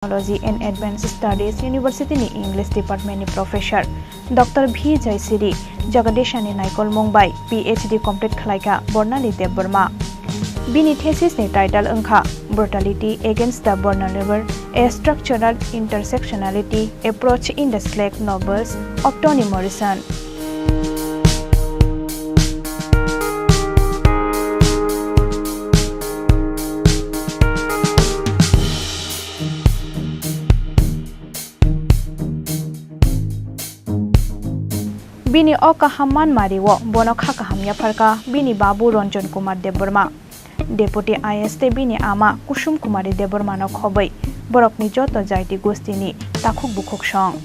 Technology and Advanced Studies University ni English Department ni Professor Dr. V. Jaisiri Jagadeshani Naikol Mumbai PhD complete khlaika Bornali Dev Burma Bini thesis ni title angkha Brutality Against the Vulnerable A Structural Intersectionality Approach in the Slack Novels of Toni Morrison Bini o kahaman mariwo bono kha kahamya pharka bini babu Ranjan Kumar Deborma Deputy IST bini ama Kusum Kumari Deborma no khobai borokni joto jaiti gostini takhuk bukhuk song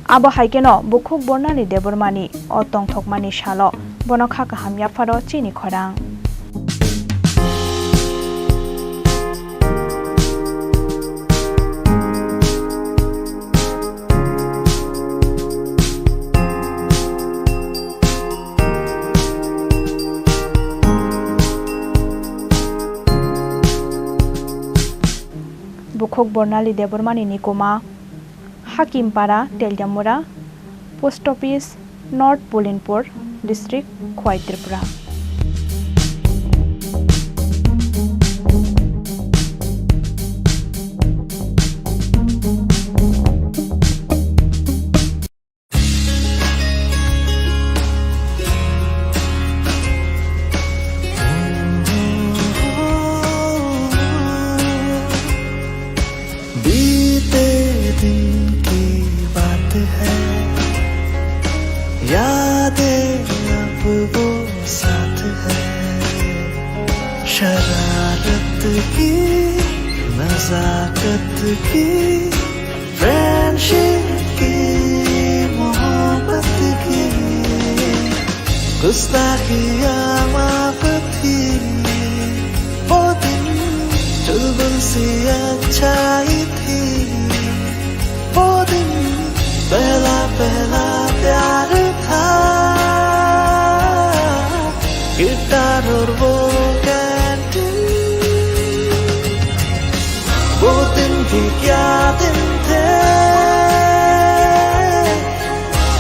abo haikeno bukhuk bornali Debormani o tongthokmani shalo bono kha kahamya pharo Chini Khorang Bukhok Bornali Debormani Nikoma Hakimpara Teljamura Post Office North Pulinpur District Khorang Tripura यादें अब वो साथ है शरारत की नजाकत की friendship की मोहब्बत की गुस्ताखियाँ माफ थी वो दिन चुलबुल सी अच्छाई थी वो दिन पहला पहला प्यार था गिटार और वो कैंटीन वो दिन भी क्या दिन थे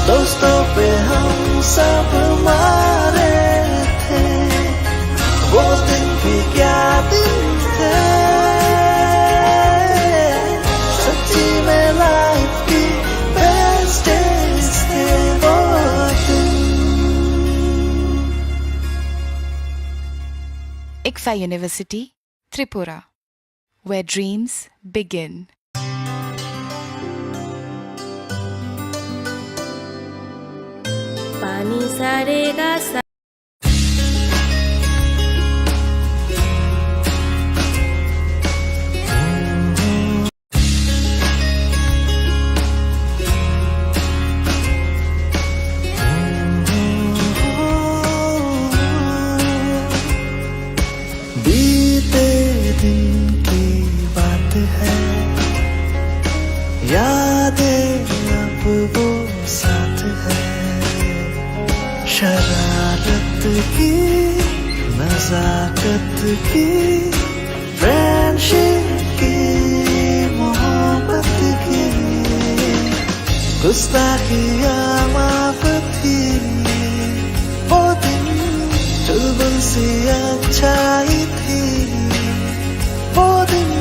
दोस्तों पे हम सब मारे थे वो दिन भी क्या दिन थे सच्ची में लाइफ की बेस्ट डेज थे वो ICFA University, Tripura, where dreams begin. पानी सारेगा यादें अब वो साथ है शरारत की नजाकत की फ्रेंडशिप की मोहब्बत की गुस्ताखियाँ माफ थी वो दिन चुलबुल सी अच्छाई थी वो दिन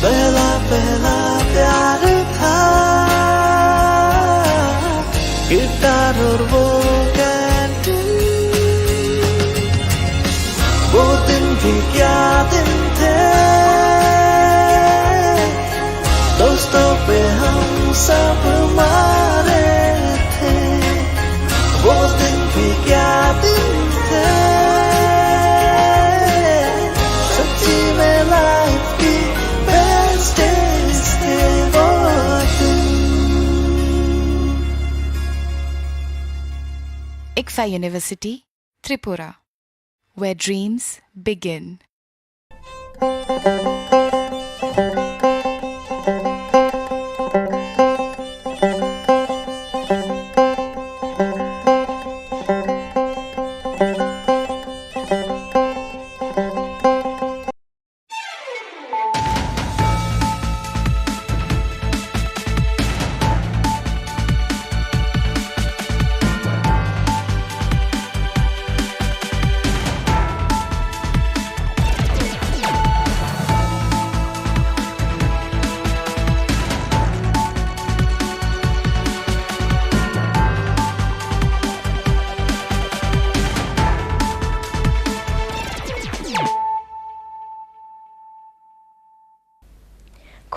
पहला पहला प्यार था गिटार और वो कैंटीन वो दिन भी क्या दिन थे दोस्तों पे हम सब मारे थे वो दिन भी क्या दिन थे सच्ची में लाइफ की बेस्ट डेज थे वो ICFA University, Tripura, where dreams begin.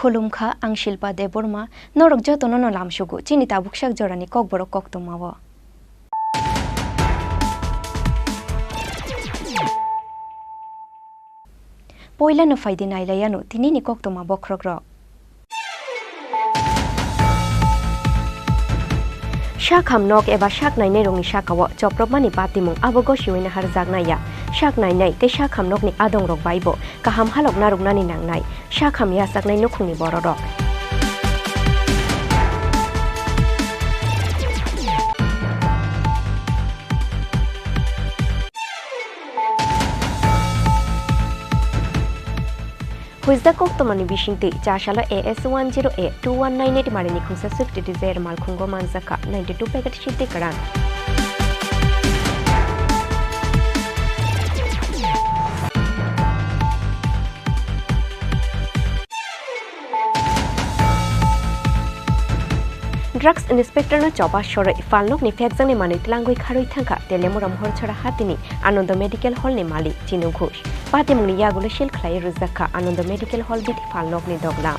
Khulumkha ang Shilpa Deborma norok jotono no lamshugu chini tabukshak jorani kokborok koktumawo. Poila no faidi nailayanu tinini koktuma bokrogrok. Shak hamnok eba shak nainai rongni shakawo choprobmani patimung abogo shiwina harjagnaya shak nainai te shak hamnok ni adong rok baibo kaham halok narugnani nangnai shak ham yasaknai nukhungni bororok. Huizda koktomani bishingti chashalo AS10A2198 marini khungsa Swift Desire malkhungo manzaka 92 packet shite karan. Drugs Inspector no chopa shore falnok ni fekjang ni mani tlangoi kharoi thangka telemuram horchara hatini Anondo Medical Hall ni mali Chinu Ghosh patimungni yagulo shil khlai ruzakha Anondo Medical Hall biti falnok ni doglam.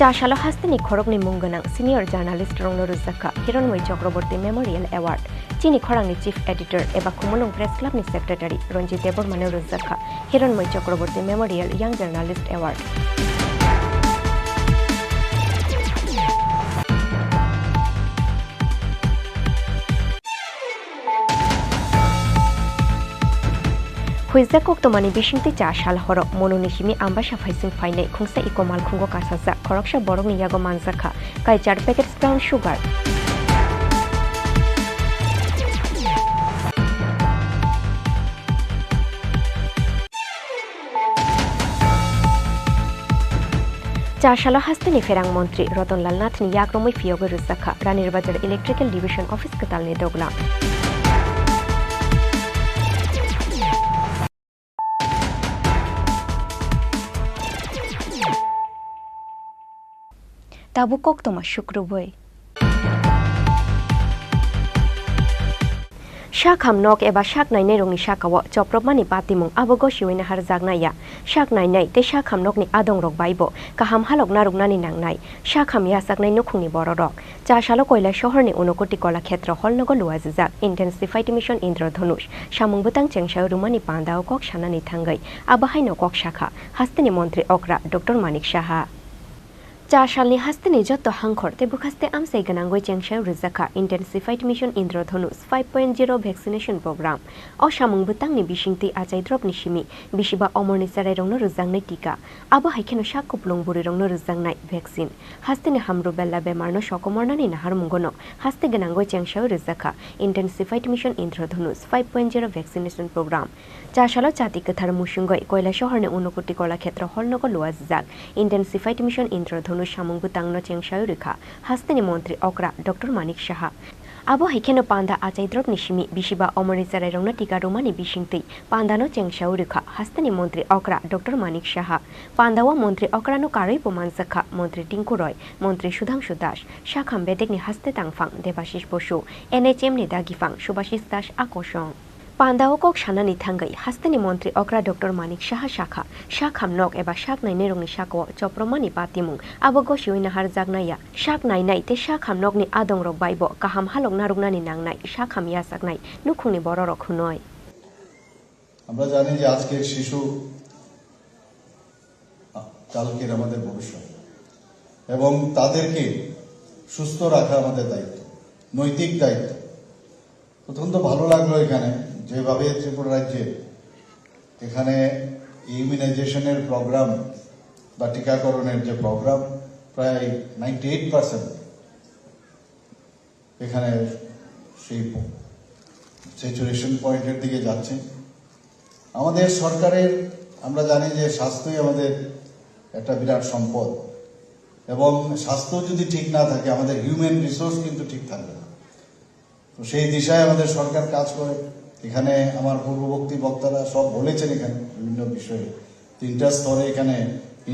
Chashalo hastini khorokni mungganang senior journalist rongno ruzakha Hironmoi Chakraborty Memorial Award Chini Khorang ni Chief Editor eba Khumulung Press Club ni Secretary Ronjit Debormane ruzakha Hironmoi Chakraborty Memorial Young Journalist Award. Huizda koktomani bishingti chashal horo mononishimi ambasha faising fainai khungsa ikomal khungo kasasa khoroksha borongni yago manzakha kai 4 packets brown sugar. Chashalo hastani ferang montri Rotonlal Nath ni yakromoi fiyogo ruzakha Ranir Bazar Electrical Division Office katal ni dogla. Tabu koktoma shukruboi. Shak hamnok eba shak nainai rongni shakawo choprobmani patimung abogo shiwina harjagnaya shak nainai te shak hamnok ni adong rok baibo kaham halok narugnani nangnai shak ham yasaknai nukhungni bororok chashalo koila shohor ni unokoti kola khetra holnogo luwajak intensified mission Indradhanush samung butang chengsha rumani pandao kok shanani thangai abahaino kok shakha hastini montri okra Dr. Manik Shaha. Chashalni hastini jotto hangkhor te bukhaste amsai ganangoi chengsha ruzakha intensified mission Indradhanush 5.0 vaccination program o samung butang ni bishingti achai drop ni shimi bishiba omorni sarai rongno rujangnai tika abo haikeno shakuplung buri rongno rujangnai vaccine hastini hamru bella bemarno shokomornani nahar mungono haste ganangoi chengsha ruzakha intensified mission Indradhanush 5.0 vaccination program chashalo chati kathar musungoi koila shohorne unokoti kola khetra holnogo luwajak intensified mission Indradhanush samung butangno chengsha rikha hastini montri okra Dr. Manik Shaha abo haikeno panda achai drop nishimi bishiba omori sarai rongna tika rumani bishingti pandano chengsha rikha hastini montri okra Dr. Manik Shaha pandawa montri okra no karoi pomansakha montri Tinku Roy montri Sudhangshu Das shakham bedek ni haste tangfang Debashish Boshu NHM ni dagifang Subhashish Das akoshong Pandao kok shanani thangai hastani montri okra Dr. Manik Shaha shakha shak hamnok eba shak nainai rongni shakawo chopromani patimung abogo shiwina harjagnaya shak nainai te shak hamnok ni adong rok baibo kaham halok narugnani nangnai shak ham yasaknai nukhungni bororok hunoi. আমরা জানি যে আজকের শিশু কালকের আমাদের ভবিষ্যৎ এবং তাদেরকে সুস্থ রাখা আমাদের দায়িত্ব নৈতিক দায়িত্ব অত্যন্ত ভালো লাগলো এখানে যেভাবে ত্রিপুরা রাজ্যে এখানে ইমিউনাইজেশনের প্রোগ্রাম বা টিকাকরণের যে প্রোগ্রাম প্রায় 98% এখানে সেই স্যাচুরেশন পয়েন্টের দিকে যাচ্ছে আমাদের সরকারের আমরা জানি যে স্বাস্থ্যই আমাদের একটা বিরাট সম্পদ এবং স্বাস্থ্য যদি ঠিক না থাকে আমাদের হিউম্যান রিসোর্স কিন্তু ঠিক থাকবে না তো সেই দিশায় আমাদের সরকার কাজ করে এখানে আমার পূর্ববর্তী বক্তারা সব বলেছেন এখানে বিভিন্ন বিষয়ে তিনটা স্তরে এখানে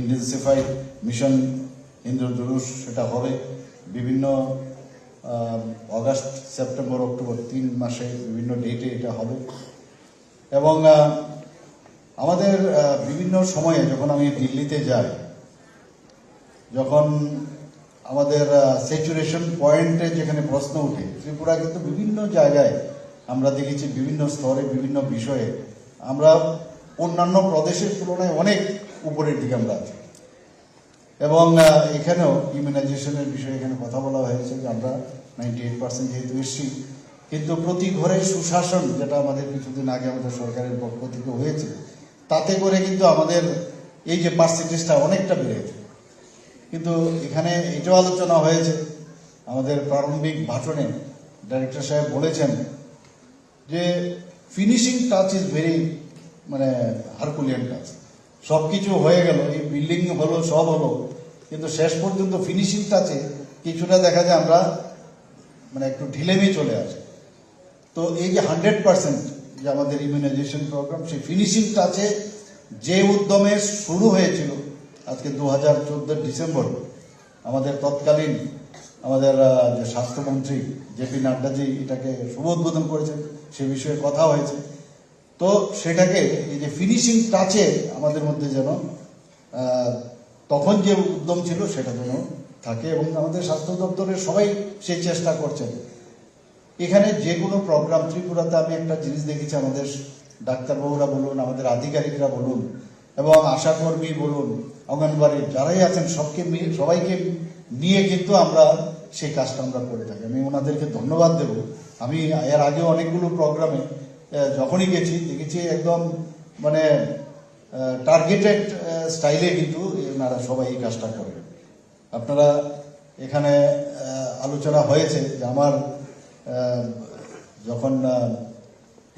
ইন্টেন্সিফাইড মিশন ইন্দ্রধনুষ সেটা হবে বিভিন্ন অগাস্ট, সেপ্টেম্বর, অক্টোবর 3 মাসে বিভিন্ন ডেটে এটা হবে। এবং আমাদের বিভিন্ন সময়ে যখন আমি দিল্লিতে যাই, যখন আমাদের স্যাচুরেশন পয়েন্টে যেখানে প্রশ্ন উঠে, ত্রিপুরা কিন্তু বিভিন্ন জায়গায় আমরা দেখেছি বিভিন্ন স্তরে বিভিন্ন বিষয়ে আমরা অন্যান্য প্রদেশের তুলনায় অনেক উপরের দিকে আমরা আছি। এবং এখানেও ইমিউনাইজেশনের বিষয়ে এখানে কথা বলা হয়েছে যে আমরা 98% যেহেতু এসছি, কিন্তু প্রতি ঘরে সুশাসন যেটা আমাদের কিছুদিন আগে আমাদের সরকারের পক্ষ থেকে হয়েছে, তাতে করে কিন্তু আমাদের এই যে পার্সেন্টেজটা অনেকটা বেড়েছে। কিন্তু এখানে এটাও আলোচনা হয়েছে, আমাদের প্রারম্ভিক ভাষণে ডাইরেক্টর সাহেব বলেছেন যে finishing touch is very herculean touch. সব কিছু হয়ে গেল, এই বিল্ডিং হলো, সব হলো, কিন্তু শেষ পর্যন্ত ফিনিশিং টাচে কিছুটা দেখা যায় আমরা একটু ঢিলেমি চলে আসে। তো এই যে 100% যে আমাদের ইমিউনাইজেশন প্রোগ্রাম, সেই ফিনিশিং টাচে যে উদ্যমে শুরু হয়েছিল আজকে 2014 ডিসেম্বর আমাদের তৎকালীন আমাদের যে স্বাস্থ্যমন্ত্রী জেপি নাড্ডাজি এটাকে শুভ উদ্বোধন করেছেন, সে বিষয়ে কথা হয়েছে। তো সেটাকে এই যে ফিনিশিং টাচে আমাদের মধ্যে যেন তখন যে উদ্যম ছিল সেটা যেন থাকে, এবং আমাদের স্বাস্থ্য দপ্তরের সবাই সেই চেষ্টা করছেন। এখানে যে কোনো প্রোগ্রাম ত্রিপুরাতে আমি একটা জিনিস দেখেছি, আমাদের ডাক্তারবাবুরা বলুন, আমাদের আধিকারিকরা বলুন, এবং আশাকর্মী বলুন, অঙ্গনবাড়ির যারাই আছেন সবাইকে নিয়ে কিন্তু আমরা সেই কাজটা আমরা করে থাকি। আমি ওনাদেরকে ধন্যবাদ দেব। আমি এর আগে অনেকগুলো প্রোগ্রামে যখনই গেছি দেখেছি একদম টার্গেটেড স্টাইলে কিন্তু ওনারা সবাই এই কাজটা করে। আপনারা এখানে আলোচনা হয়েছে যে আমার যখন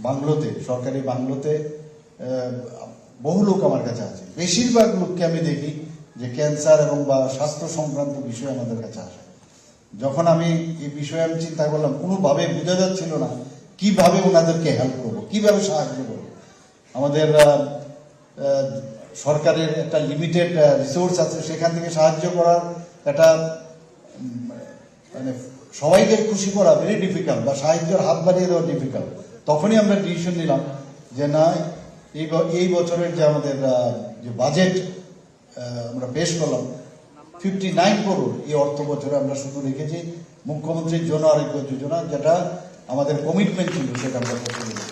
বাংলোতে, সরকারি বাংলোতে বহু লোক আমার কাছে আছে, বেশিরভাগ লোককে আমি দেখি যে ক্যান্সার এবং বা স্বাস্থ্য সংক্রান্ত বিষয় আমাদের কাছে আসে। যখন আমি এই বিষয়ে আমি চিন্তা করলাম, কোনোভাবে বোঝা যাচ্ছিল না কিভাবে ওনাদেরকে হেল্প করবো, কিভাবে সাহায্য করবো। আমাদের সরকারের একটা লিমিটেড রিসোর্স আছে, সেখান থেকে সাহায্য করার একটা সবাইকে খুশি করা ভেরি ডিফিকাল্ট, বা সাহায্যের হাত বাড়িয়ে দেওয়া ডিফিকাল্ট। তখনই আমরা ডিসিশন নিলাম যে না, এই বছরের যে আমাদের যে বাজেট আমরা পেশ করলাম 59 করোড়, এই অর্থ বছরে আমরা শুধু রেখেছি মুখ্যমন্ত্রীর জন আরোগ্য যোজনা, যেটা আমাদের কমিটমেন্ট ছিল, সেটা আমরা করতে পেরেছি।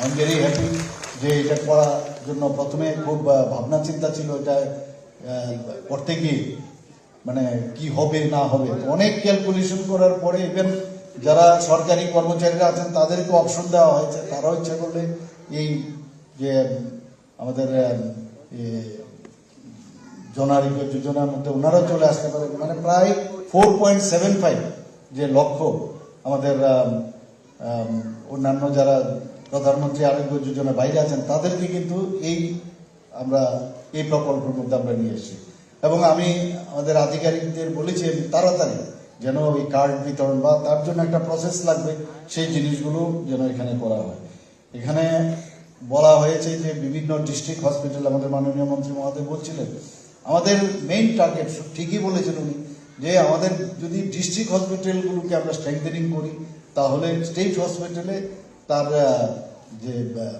আই এম ভেরি হ্যাপি যে এটা করার জন্য প্রথমে খুব ভাবনা চিন্তা ছিল, এটা করতে গিয়ে কি হবে না হবে, অনেক ক্যালকুলেশন করার পরে ইভেন যারা সরকারি কর্মচারীরা আছেন তাদেরকে অপশন দেওয়া হয়েছে, তারাও ইচ্ছা করলে এই যে আমাদের জন আরোগ্য যোজনার মধ্যে ওনারাও চলে আসতে পারে। প্রায় 4.75 যে লক্ষ্য আমাদের অন্যান্য যারা প্রধানমন্ত্রী আরোগ্য যোজনা বাইরে আছেন তাদেরকে কিন্তু আমরা এই প্রকল্পের মধ্যে আমরা নিয়ে এসেছি। এবং আমি আমাদের আধিকারিকদের বলেছি তাড়াতাড়ি যেন ওই কার্ড বিতরণ বা তার জন্য একটা প্রসেস লাগবে, সেই জিনিসগুলো যেন এখানে করা হয়। এখানে বলা হয়েছে যে বিভিন্ন ডিস্ট্রিক্ট হসপিটাল, আমাদের মাননীয় মন্ত্রী মহোদয় বলছিলেন আমাদের মেইন টার্গেট, ঠিকই বলেছেন উনি, যে আমাদের যদি ডিস্ট্রিক্ট হসপিটালগুলোকে আমরা স্ট্রেংথেনিং করি তাহলে স্টেট হসপিটালে তার যে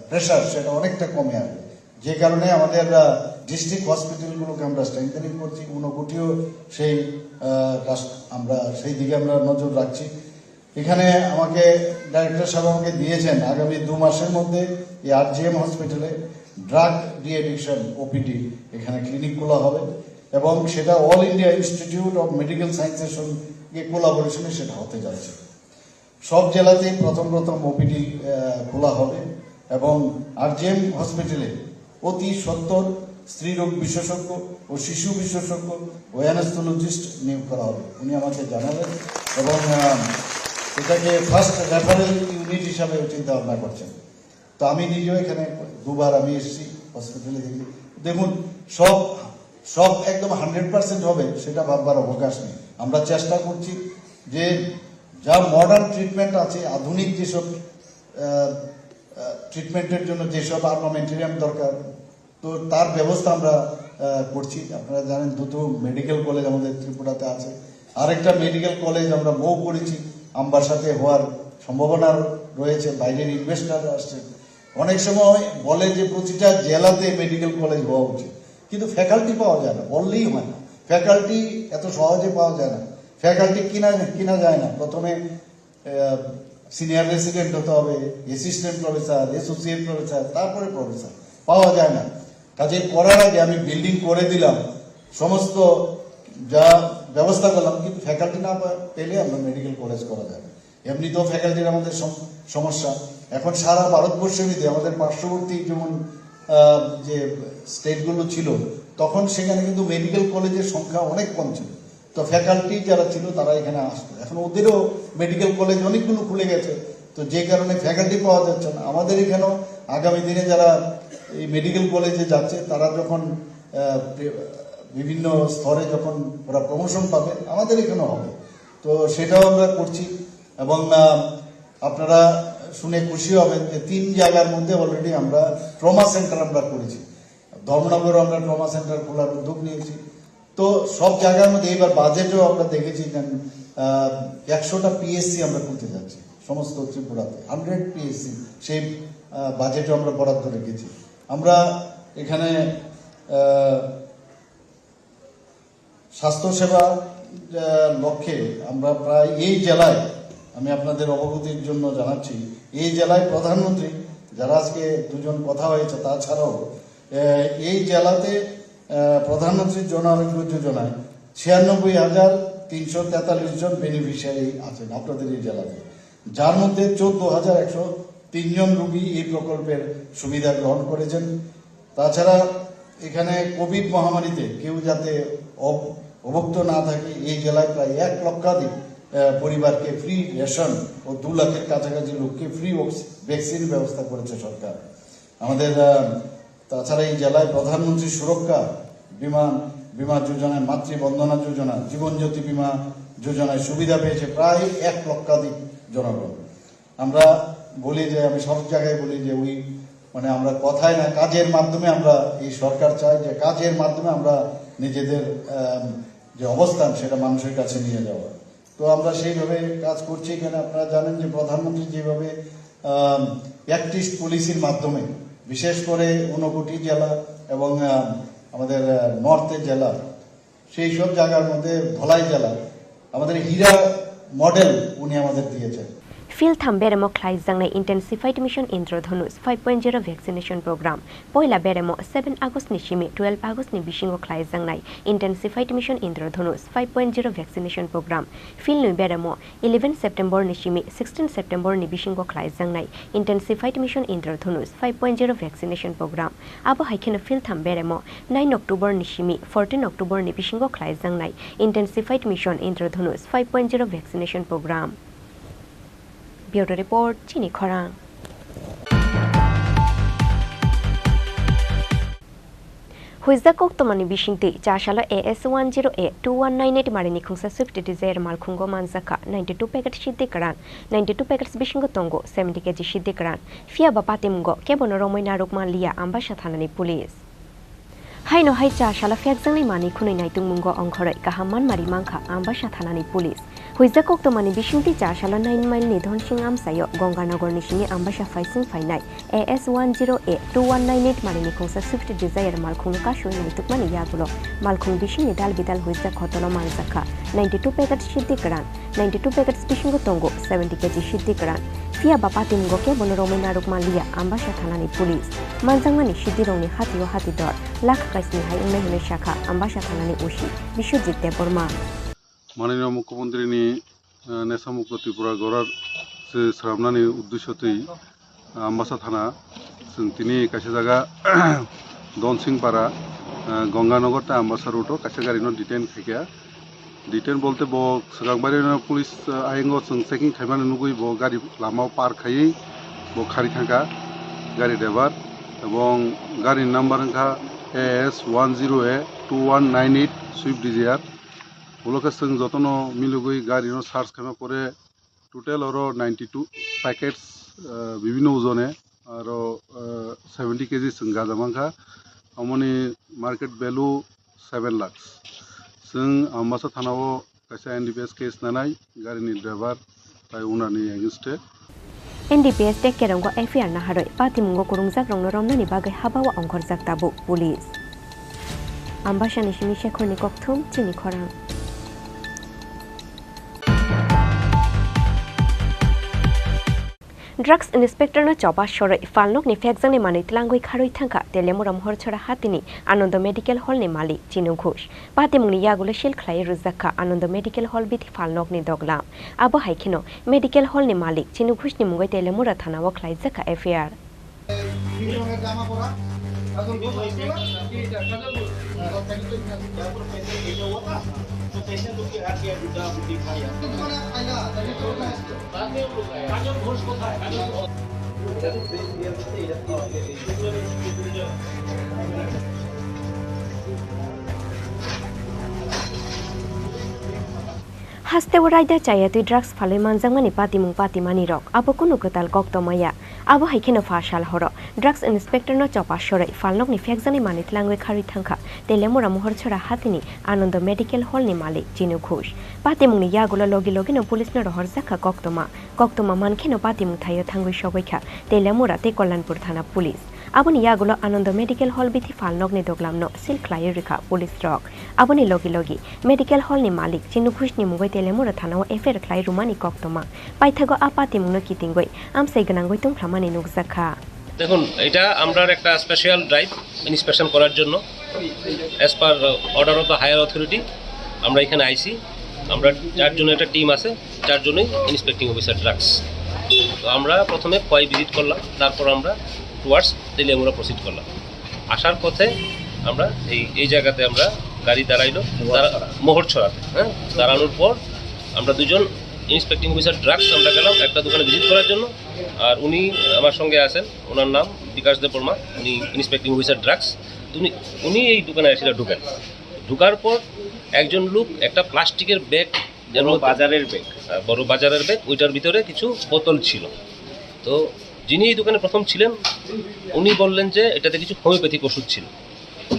প্রেশার সেটা অনেকটা কমে আসবে। যে কারণে আমাদের ডিস্ট্রিক্ট হসপিটালগুলোকে আমরা স্ট্রেংথেনিং করছি, ঊনকোটিও সেই আমরা সেই দিকে আমরা নজর রাখছি। এখানে আমাকে ডাইরেক্টর সাহেব আমাকে দিয়েছেন আগামী 2 মাসের মধ্যে এই RGM হসপিটালে ড্রাগ ডিএডিকশন ওপিডি এখানে ক্লিনিক খোলা হবে, এবং সেটা all India institute of medical সায়েন্সের সঙ্গে কোলাবোরেশনে সেটা হতে যাচ্ছে। সব জেলাতেই প্রথম ওপিডি খোলা হবে, এবং RGM হসপিটালে অতি সত্বর স্ত্রীরোগ বিশেষজ্ঞ ও শিশু বিশেষজ্ঞ ও অ্যানাস্থোলজিস্ট নিয়োগ করা হবে, উনি আমাকে জানালেন, এবং এটাকে ফার্স্ট রেফারেল ইউনিট হিসাবে চিন্তা ভাবনা করছেন। তো আমি নিজেও এখানে 2 বার আমি এসেছি হসপিটালে, দেখুন সব একদম 100% হবে সেটা ভাববার অবকাশ নেই। আমরা চেষ্টা করছি যে যা মডার্ন ট্রিটমেন্ট আছে, আধুনিক যেসব ট্রিটমেন্টের জন্য যেসব আর্মামেন্টেরিয়াম দরকার, তো তার ব্যবস্থা আমরা করছি। আপনারা জানেন 2টো মেডিকেল কলেজ আমাদের ত্রিপুরাতে আছে, আরেকটা মেডিকেল কলেজ আমরা মুভ করেছি, আমবাসাতে হওয়ার সম্ভাবনা রয়েছে, বাইরের ইনভেস্টার আসছে। অনেক সময় বলে যে প্রতিটা জেলাতে মেডিকেল কলেজ হওয়া উচিত, কিন্তু ফ্যাকাল্টি পাওয়া যায় না, বললেই হয় না। ফ্যাকাল্টি এত সহজে পাওয়া যায় না, ফ্যাকাল্টি কিনা যায় না। প্রথমে সিনিয়র রেসিডেন্ট হতে হবে, অ্যাসিস্ট্যান্ট প্রফেসর, অ্যাসোসিয়েট প্রফেসর, তারপরে প্রফেসর, পাওয়া যায় না। কাজে করার আগে আমি বিল্ডিং করে দিলাম, সমস্ত যা ব্যবস্থা করলাম, কিন্তু ফ্যাকাল্টি না পেলে আমরা মেডিকেল কলেজ করা যায় না। এমনিতেও ফ্যাকাল্টির আমাদের সমস্যা। এখন সারা ভারতবর্ষের মধ্যে আমাদের পার্শ্ববর্তী যেমন যে স্টেটগুলো ছিল, তখন সেখানে কিন্তু মেডিকেল কলেজের সংখ্যা অনেক কম ছিল। তো ফ্যাকাল্টি যারা ছিল তারা এখানে আসতো। এখন ওদেরও মেডিকেল কলেজ অনেকগুলো খুলে গেছে, তো যে কারণে ফ্যাকাল্টি পাওয়া যাচ্ছে না। আমাদের এখানেও আগামী দিনে যারা এই মেডিকেল কলেজে যাচ্ছে, তারা যখন বিভিন্ন স্তরে যখন ওরা প্রমোশন পাবে, আমাদের এখানেও হবে। তো সেটাও আমরা করছি। এবং আপনারা শুনে খুশি হবেন যে 3 জায়গার মধ্যে অলরেডি আমরা ট্রমা সেন্টার আমরা করেছি। ধর্মনগরও আমরা ট্রমা সেন্টার খোলার উদ্যোগ নিয়েছি। তো সব জায়গার মধ্যে এবার বাজেটেও আমরা দেখেছি যে 100টা পিএসসি আমরা করতে যাচ্ছি সমস্ত ত্রিপুরাতে, 100 পিএসসি সেই বাজেটও আমরা বরাদ্দ রেখেছি। আমরা এখানে স্বাস্থ্যসেবা লক্ষ্যে আমরা প্রায় এই জেলায়, আমি আপনাদের অবগতির জন্য জানাচ্ছি, এই জেলায় প্রধানমন্ত্রী যারা আজকে দুজন কথা হয়েছে, তাছাড়াও এই জেলাতে প্রধানমন্ত্রীর জন আরোগ্য যোজনায় 96,343 জন বেনিফিশিয়ারি আছেন আপনাদের এই জেলাতে, যার মধ্যে 14,103 জন রোগী এই প্রকল্পের সুবিধা গ্রহণ করেছেন। তাছাড়া এখানে কোভিড মহামারীতে কেউ যাতে অভুক্ত না থাকে, এই জেলায় প্রায় 1 লক্ষাধিক পরিবারকে ফ্রি রেশন ও 2 লাখের কাছাকাছি লোককে ফ্রি ভ্যাকসিন ব্যবস্থা করেছে সরকার আমাদের। তাছাড়া এই জেলায় প্রধানমন্ত্রী সুরক্ষা বিমা যোজনায়, মাতৃবন্দনা যোজনা, জীবন জ্যোতি বিমা যোজনায় সুবিধা পেয়েছে প্রায় 1 লক্ষাধিক জনগণ। আমরা বলি যে, আমি সব জায়গায় বলি যে মানে আমরা কথায় না, কাজের মাধ্যমে আমরা, এই সরকার চায় যে কাজের মাধ্যমে আমরা নিজেদের যে অবস্থান সেটা মানুষের কাছে নিয়ে যাওয়া। তো আমরা সেইভাবে কাজ করছি। এখানে আপনারা জানেন যে প্রধানমন্ত্রী যেভাবে অ্যাক্টিস্ট পলিসির মাধ্যমে বিশেষ করে 59 জেলা এবং আমাদের নর্থের জেলা, সেই সব জায়গার মধ্যে ধলাই জেলা আমাদের হীরা মডেল উনি আমাদের দিয়েছেন। Fil tham beremo khlai jangnai intensified mission Indradhanus 5.0 vaccination program poila beremo 7 August ni shimi 12 August ni bisingo khlai jangnai intensified mission Indradhanus 5.0 vaccination program fil ni beremo 11 September ni shimi 16 September ni bisingo khlai jangnai intensified mission Indradhanus 5.0 vaccination program abo haikena fil tham beremo 9 October ni shimi 14 October ni bisingo khlai jangnai intensified mission Indradhanus 5.0 vaccination program. Bureau Report, Chini Khorang. Huizda Koktomani Bishingti, Chashala AS10A 2198 Marini Kungsa Swift Desire Malkungo Manzaka, 92 packets Shidikaran, 92 packets Bishingo Tongo, 70 kg Shidikaran, Fia Bapatimgo, Kebonoromoina Rukman Lia, Ambashathanani Police. Hai no hai Chashala Fiakzani Mani Kunai Tumungo Onkore, Kahaman Marimangka, Ambashathanani Police. Huizda Koktomani Bishingti Chashala 9 mile Nidhon Singam Sayo, Gonganagor Nishini Ambasha Faising Fainai, AS10A 2198 Marini Kungsa Swift Desire Malkung Kashu Nitukmani Yagulo, Malkung Bishing Nidal Bidal Huizda Kotolo Manzaka, 92 packets Shidikaran, 92 packets Bishingo Tongo, 70 kg Shidikaran, Fia Bapatim Goke Bonoromina Rukmalia, Ambashathanani Police, Manzangani Shidironi Hatio Hatidor, Lak Kaisni Hai Mehune Shaka, Ambashathanani Ushi, Bishujit Deborma. মাননীয় মুখ্যমন্ত্রী নেশামুক্ত ত্রিপুরা গড়ার সামনানি উদ্দেশ্যতেই আমবাসা থানা তিনি কাছে জায়গা দনসিংপাড়া গঙ্গানগরটা আমবাসা রুটও কাছে গাড়িনো detain খাইয়া detain বলতে ব সিগাংবাড়ি পুলিশ আইঙ্গ চেকিং খাইমানো নুগুই ব গাড়ি লামাও পার খাইয়ে ব খারি থাকা গাড়ি ড্রাইভার এবং গাড়ির নাম্বার হঙ্কা AS10A 2198 সুইফট ডিজায়ার ওলোকে जों যতন মিলুগই গাড়িনো সার্চ খামা পরে টোটাল আরো 92 প্যাকেটস বিভিন্ন ওজনে আর 70 কেজি जों গাজামাংখা আমনি মার্কেট ভ্যালু 7 লাখ जों Ambassa থানাও kaisa NDPS case nanai gari ni driver tai unani against NDPS tek keronggo FIR na haroi patimungo kurungjak rongno romnani bagai habawa ongkhorjak tabu police. Ambashani Chini Khorang Tripura Chini Khorang. Drugs Inspector no choba shore falnok ni fekjang ni mani tlangoi kharoi thangka telemura mohor chora hatini Ananda Medical Hall ni malik Chini Ghosh patimungni yagulo shil khlai ruzakha Ananda Medical Hall biti falnok ni doglam abo haikino Medical Hall ni malik Chini Ghosh ni mungoi telemura thana wa khlai zakha FIR Haste waraida chaya tu drugs falai manjangmani patimung patimani rok abo kunu ketal koktomaya abo haikeno fashal horo drugs inspector no chopa shore falnok ni fekjani mani tlangwe khari thangkha telemura mohor chora hatini Ananda Medical Hall ni malik Chini Ghosh patimung ni yagulo logi no police no rohor zakha koktoma mankheno patimung thayo thangwe shogoikha telemura te Kollanpur thana police aboni yagulo Ananda Medical Hall biti falnok ni doglamno sil khlai rikha police rok aboni logi Medical Hall ni malik Chini Ghosh ni mungoi telemura thana FIR khlai rumani koktoma paithago apatimung no kitingoi amsai ganangoi tungflamani nukjakha দেখুন এটা আমরার একটা special drive inspection করার জন্য as per order of the higher authority আমরা এখানে আইছি আমরা চারজনের একটা টিম আছে চারজনই ইন্সপেক্টিং অফিসার ড্রাগস তো আমরা প্রথমে কয় ভিজিট করলাম তারপর আমরা টুয়ার্ডস তেলিয়ামুড়া প্রসিড করলাম আসার পথে আমরা এই জায়গাতে আমরা গাড়ি দাঁড়াইলো মোহর ছড়াতে হ্যাঁ দাঁড়ানোর পর আমরা দুজন ইন্সপেক্টিং অফিসার ড্রাগস আমরা গেলাম একটা দোকানে ভিজিট করার জন্য আর উনি আমার সঙ্গে আছেন ওনার নাম বিকাশ দেববর্মা উনি ইন্সপেক্টিং অফিসার ড্রাগস উনি এই দোকানে এসে ঢুকার পর একজন লোক একটা প্লাস্টিকের ব্যাগ বড় বাজারের ব্যাগ ওইটার ভিতরে কিছু বোতল ছিল তো যিনি এই দোকানে প্রথম ছিলেন উনি বললেন যে এটাতে কিছু হোমিওপ্যাথিক ওষুধ ছিল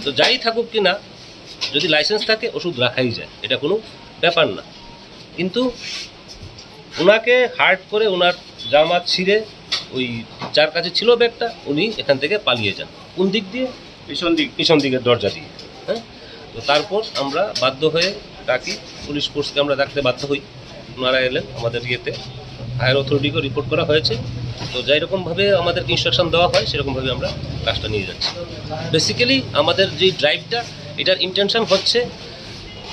তো যাই থাকুক কি না যদি লাইসেন্স থাকে ওষুধ রাখাই যায় এটা কোনো ব্যাপার না কিন্তু ওনাকে হার্ট করে ওনার জামা ছিঁড়ে ওই যার কাছে ছিল ব্যাগটা উনি এখান থেকে পালিয়ে যান কোন দিক দিয়ে পিছন দিকের দরজা দিয়ে হ্যাঁ তো তারপর আমরা বাধ্য হয়ে ডাকি পুলিশ ফোর্সকে আমরা ডাকতে বাধ্য হই ওনারা এলেন আমাদের ইয়েতে হায়ার অথরিটিকে রিপোর্ট করা হয়েছে তো যেরকমভাবে আমাদেরকে ইনস্ট্রাকশন দেওয়া হয় সেরকমভাবে আমরা কাজটা নিয়ে যাচ্ছি বেসিক্যালি আমাদের যেই ড্রাইভটা এটার ইন্টেনশন হচ্ছে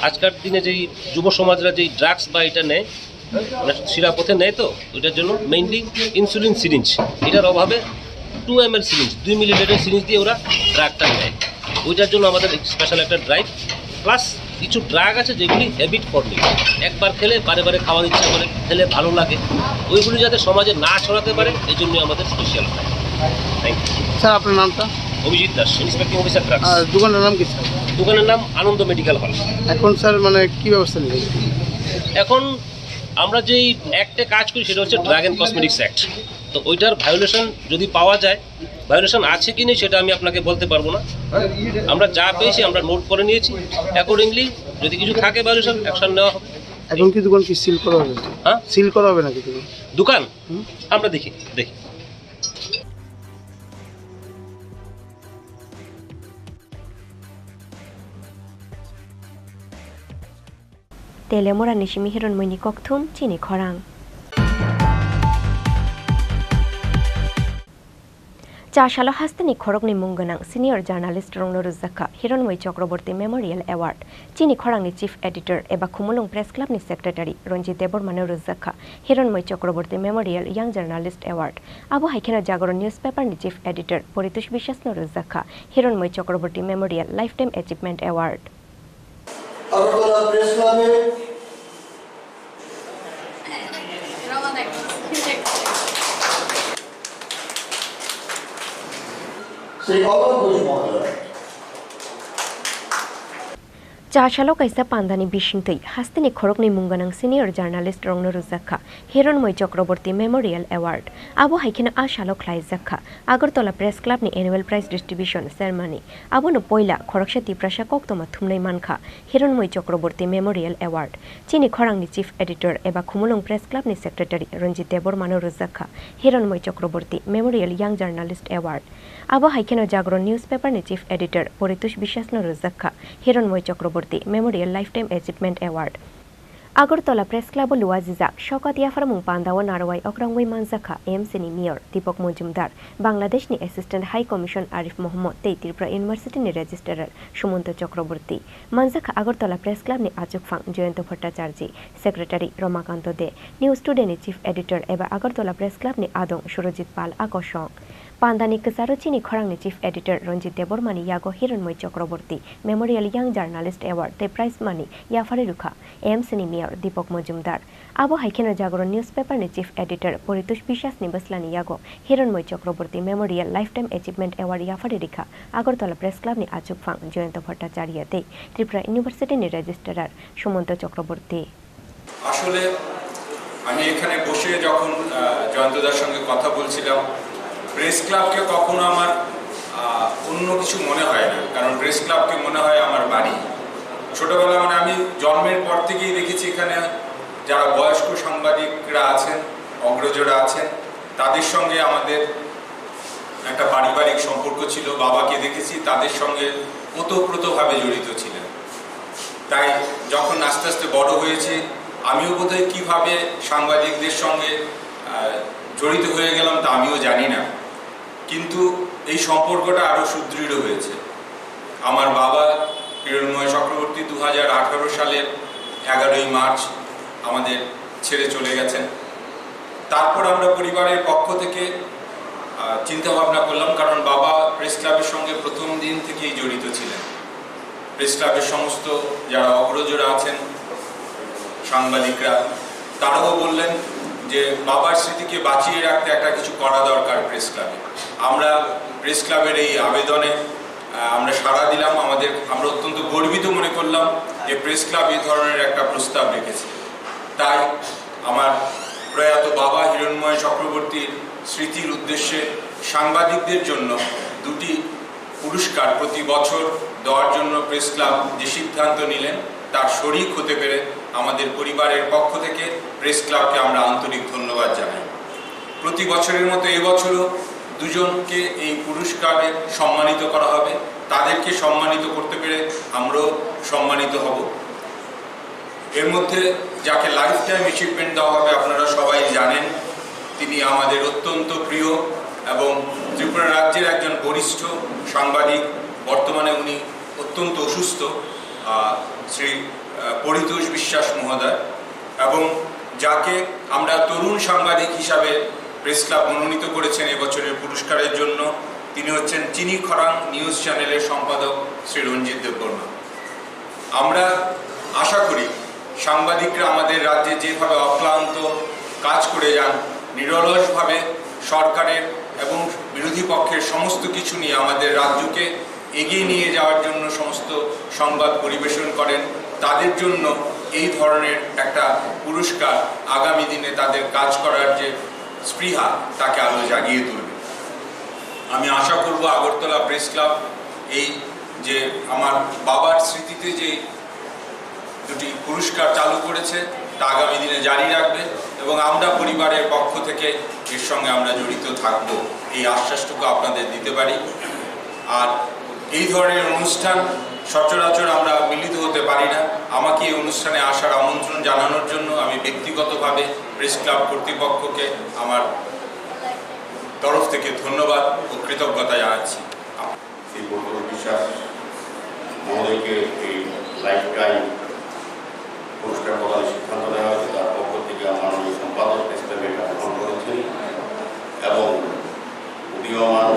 আজকের দিনে যেই যুব সমাজরা যেই ড্রাগস বা এটা নেয় শিরাপথে নেয় তো ওইটার জন্য মেইনলি ইনসুলিন সিরিঞ্জ এটার অভাবে 2 ml সিরিঞ্জ 2 মিলিলিটার সিরিঞ্জ দিয়ে ওরা ড্রাগটা নেয় ওইটার জন্য আমাদের স্পেশাল একটা ড্রাইভ প্লাস কিছু ড্রাগ আছে যেগুলি হ্যাবিট ফর্মিং একবার খেলে বারে বারে খাওয়ার ইচ্ছা করে খেলে ভালো লাগে ওইগুলি যাতে সমাজে না ছড়াতে পারে এই জন্য আমাদের স্পেশাল থ্যাংক ইউ স্যার আপনার নামটা Abhijit Das inspecting officer drugs আর দোকানের নাম কি স্যার দোকানের নাম আনন্দ মেডিকেল হল এখন স্যার মানে কি ব্যবস্থা নিলেন এখন আমরা যেই অ্যাক্টে কাজ করি সেটা হচ্ছে ড্রাগ অ্যান্ড কসমেটিক্স অ্যাক্ট তো ওইটার ভায়োলেশন যদি পাওয়া যায় ভায়োলেশন আছে কি নেই সেটা আমি আপনাকে বলতে পারবো না আমরা যা পেয়েছি আমরা নোট করে নিয়েছি অ্যাকর্ডিংলি যদি কিছু থাকে ভায়োলেশন অ্যাকশন নেওয়া হবে এখন কি দোকান কি সিল করা হবে হ্যাঁ সিল করা হবে নাকি দোকান আমরা দেখি telemura nishimi hiron moini kokthum Chini Khorang Chashalo hastani khorokni munganang senior journalist rongno ruzakha Hironmoi Chakraborty Memorial Award Chini Khorang ni chief editor eba Khumulung Press Club ni secretary Ronjit Debormano ruzakha Hironmoi Chakraborty Memorial Young Journalist Award abo haikena Jagoron newspaper ni chief editor Poritush Bishas no ruzakha Hironmoi Chakraborty Memorial Lifetime Achievement Award Agartala Press Club Chashalo kaisa pandani bishingtui hastini khorokni munganang senior journalist rongno rujakha Hiranmoy Chakraborty Memorial Award abo haikena a shalo khlai jakha Agartala Press Club ni annual prize distribution ceremony abo no poila khoroksa tiprasa koktoma thumnai mankha Hiranmoy Chakraborty Memorial Award Chini Khorang ni chief editor eba Khumulong Press Club ni secretary Ranjit Debormano rujakha Hiranmoy Chakraborty Memorial Young Journalist Award abo haikena Jagron newspaper ni chief editor Poritush Bishas no rujakha Hiranmoy Chakraborty Memorial Lifetime Achievement Award Agartala Press Club Luazizak Shokatia Farmung Pandawa Narawai Okrangway Manzaka AMC ni Mayor Deepak Mujumdar Bangladesh ni Assistant High Commission Arif Mohammad Tei Tripura University ni Registrar Sumanto Chakraborty Manzaka Agartala Press Club ni Achukfang Joyanto Bhattacharya Secretary Ramakanto De News Today ni Chief Editor eba Agartala Press Club ni Adong Surojit Pal Akoshong Pandani Kesaro Chini Khorang ni Chief Editor Ranjit Debormani Yago Hiranmoy Chakraborty Memorial Young Journalist Award te prize money Yafari Rukha AMC ni Mayor Deepak Mujumdar abo haikena Jagron newspaper ni Chief Editor Poritush Bishas ni Baslani Yago Hiranmoy Chakraborty Memorial Lifetime Achievement Award Yafari Rikha Agartala Press Club ni Achukfang Joyanto Bhattacharya te Tripura University ni Registrar Sumanto Chakraborty আসলে আমি এখানে বসে যখন জয়ন্তদার সঙ্গে কথা বলছিলাম press ক্লাবকে কখনো আমার অন্য কিছু মনে হয় না কারণ প্রেস ক্লাবকে মনে হয় আমার বাড়ি ছোটবেলা মানে আমি জন্মের পর থেকেই দেখেছি এখানে যারা বয়স্ক সাংবাদিকরা আছেন অগ্রজরা আছেন তাদের সঙ্গে আমাদের একটা পারিবারিক সম্পর্ক ছিল বাবাকে দেখেছি তাদের সঙ্গে ওতপ্রোতভাবে জড়িত ছিলেন তাই যখন আস্তে আস্তে বড় হয়েছে আমিও বোধহয় কিভাবে সাংবাদিকদের সঙ্গে জড়িত হয়ে গেলাম তা আমিও জানি না কিন্তু এই সম্পর্কটা আরো সুদৃঢ় হয়েছে আমার বাবা হিরণময় চক্রবর্তী 2018 সালের 11ই মার্চ আমাদের ছেড়ে চলে গেছেন তারপর আমরা পরিবারের পক্ষ থেকে চিন্তা ভাবনা করলাম কারণ বাবা প্রেস ক্লাবের সঙ্গে প্রথম দিন থেকেই জড়িত ছিলেন প্রেস ক্লাবের সমস্ত যারা অগ্রজরা আছেন সাংবাদিকরা তারাও বললেন যে বাবার স্মৃতিকে বাঁচিয়ে রাখতে একটা কিছু করা দরকার প্রেস ক্লাবে আমরা প্রেস ক্লাবের এই আবেদনে আমরা সাড়া দিলাম আমরা অত্যন্ত গর্বিত মনে করলাম যে প্রেস ক্লাব এই ধরনের একটা প্রস্তাব রেখেছে তাই আমার প্রয়াত বাবা হিরণময় চক্রবর্তীর স্মৃতির উদ্দেশ্যে সাংবাদিকদের জন্য দুটি পুরস্কার প্রতি বছর দেওয়ার জন্য প্রেস ক্লাব যে সিদ্ধান্ত নিলেন তার শরিক হতে পেরে আমাদের পরিবারের পক্ষ থেকে প্রেস ক্লাবকে আমরা আন্তরিক ধন্যবাদ জানাই প্রতি বছরের মতো এবছরও দুজনকে এই পুরস্কারে সম্মানিত করা হবে তাদেরকে সম্মানিত করতে পেরে আমরাও সম্মানিত হব এর মধ্যে যাকে লাইফ টাইম অ্যাচিভমেন্ট দেওয়া হবে আপনারা সবাই জানেন তিনি আমাদের অত্যন্ত প্রিয় এবং ত্রিপুরা রাজ্যের একজন বরিষ্ঠ সাংবাদিক বর্তমানে উনি অত্যন্ত অসুস্থ শ্রী পরিতোষ বিশ্বাস মহোদয় এবং যাকে আমরা তরুণ সাংবাদিক হিসাবে প্রেস ক্লাব মনোনীত করেছেন এবছরের পুরস্কারের জন্য তিনি হচ্ছেন চিনি খরাং নিউজ চ্যানেলের সম্পাদক শ্রী রঞ্জিত দেববর্মা আমরা আশা করি সাংবাদিকরা আমাদের রাজ্যে যেভাবে অক্লান্ত কাজ করে যান নিরলসভাবে সরকারের এবং বিরোধী পক্ষের সমস্ত কিছু নিয়ে আমাদের রাজ্যকে এগিয়ে নিয়ে যাওয়ার জন্য সমস্ত সংবাদ পরিবেশন করেন তাদের জন্য এই ধরনের একটা পুরস্কার আগামী দিনে তাদের কাজ করার যে স্পৃহা তাকে আরো জাগিয়ে তুলবে আমি আশা করব আগরতলা প্রেস ক্লাব এই যে আমার বাবার স্মৃতিতে যে দুটি পুরস্কার চালু করেছে তা আগামী দিনে জারি রাখবে এবং আমরা পরিবারের পক্ষ থেকে এর সঙ্গে আমরা জড়িত থাকব এই আশ্বাসটুকু আপনাদের দিতে পারি আর এই ধরনের অনুষ্ঠান সচরাচর আমরা মিলিত হতে পারি না আমাকে এই অনুষ্ঠানে আসার আমন্ত্রণ জানানোর জন্য আমি ব্যক্তিগতভাবে প্রেস ক্লাব কর্তৃপক্ষকে আমার তরফ থেকে ধন্যবাদ ও কৃতজ্ঞতা জানাচ্ছি শ্রী পরিতোষ বিশ্বাস মহোদয়কে এই লাইফ টাইম পুরস্কার প্রদানের সিদ্ধান্ত নেওয়া হয়েছে তার পক্ষ থেকে আমার সম্পাদক প্রেস ক্লাবে গ্রহণ করেছেন এবং উদীয়মান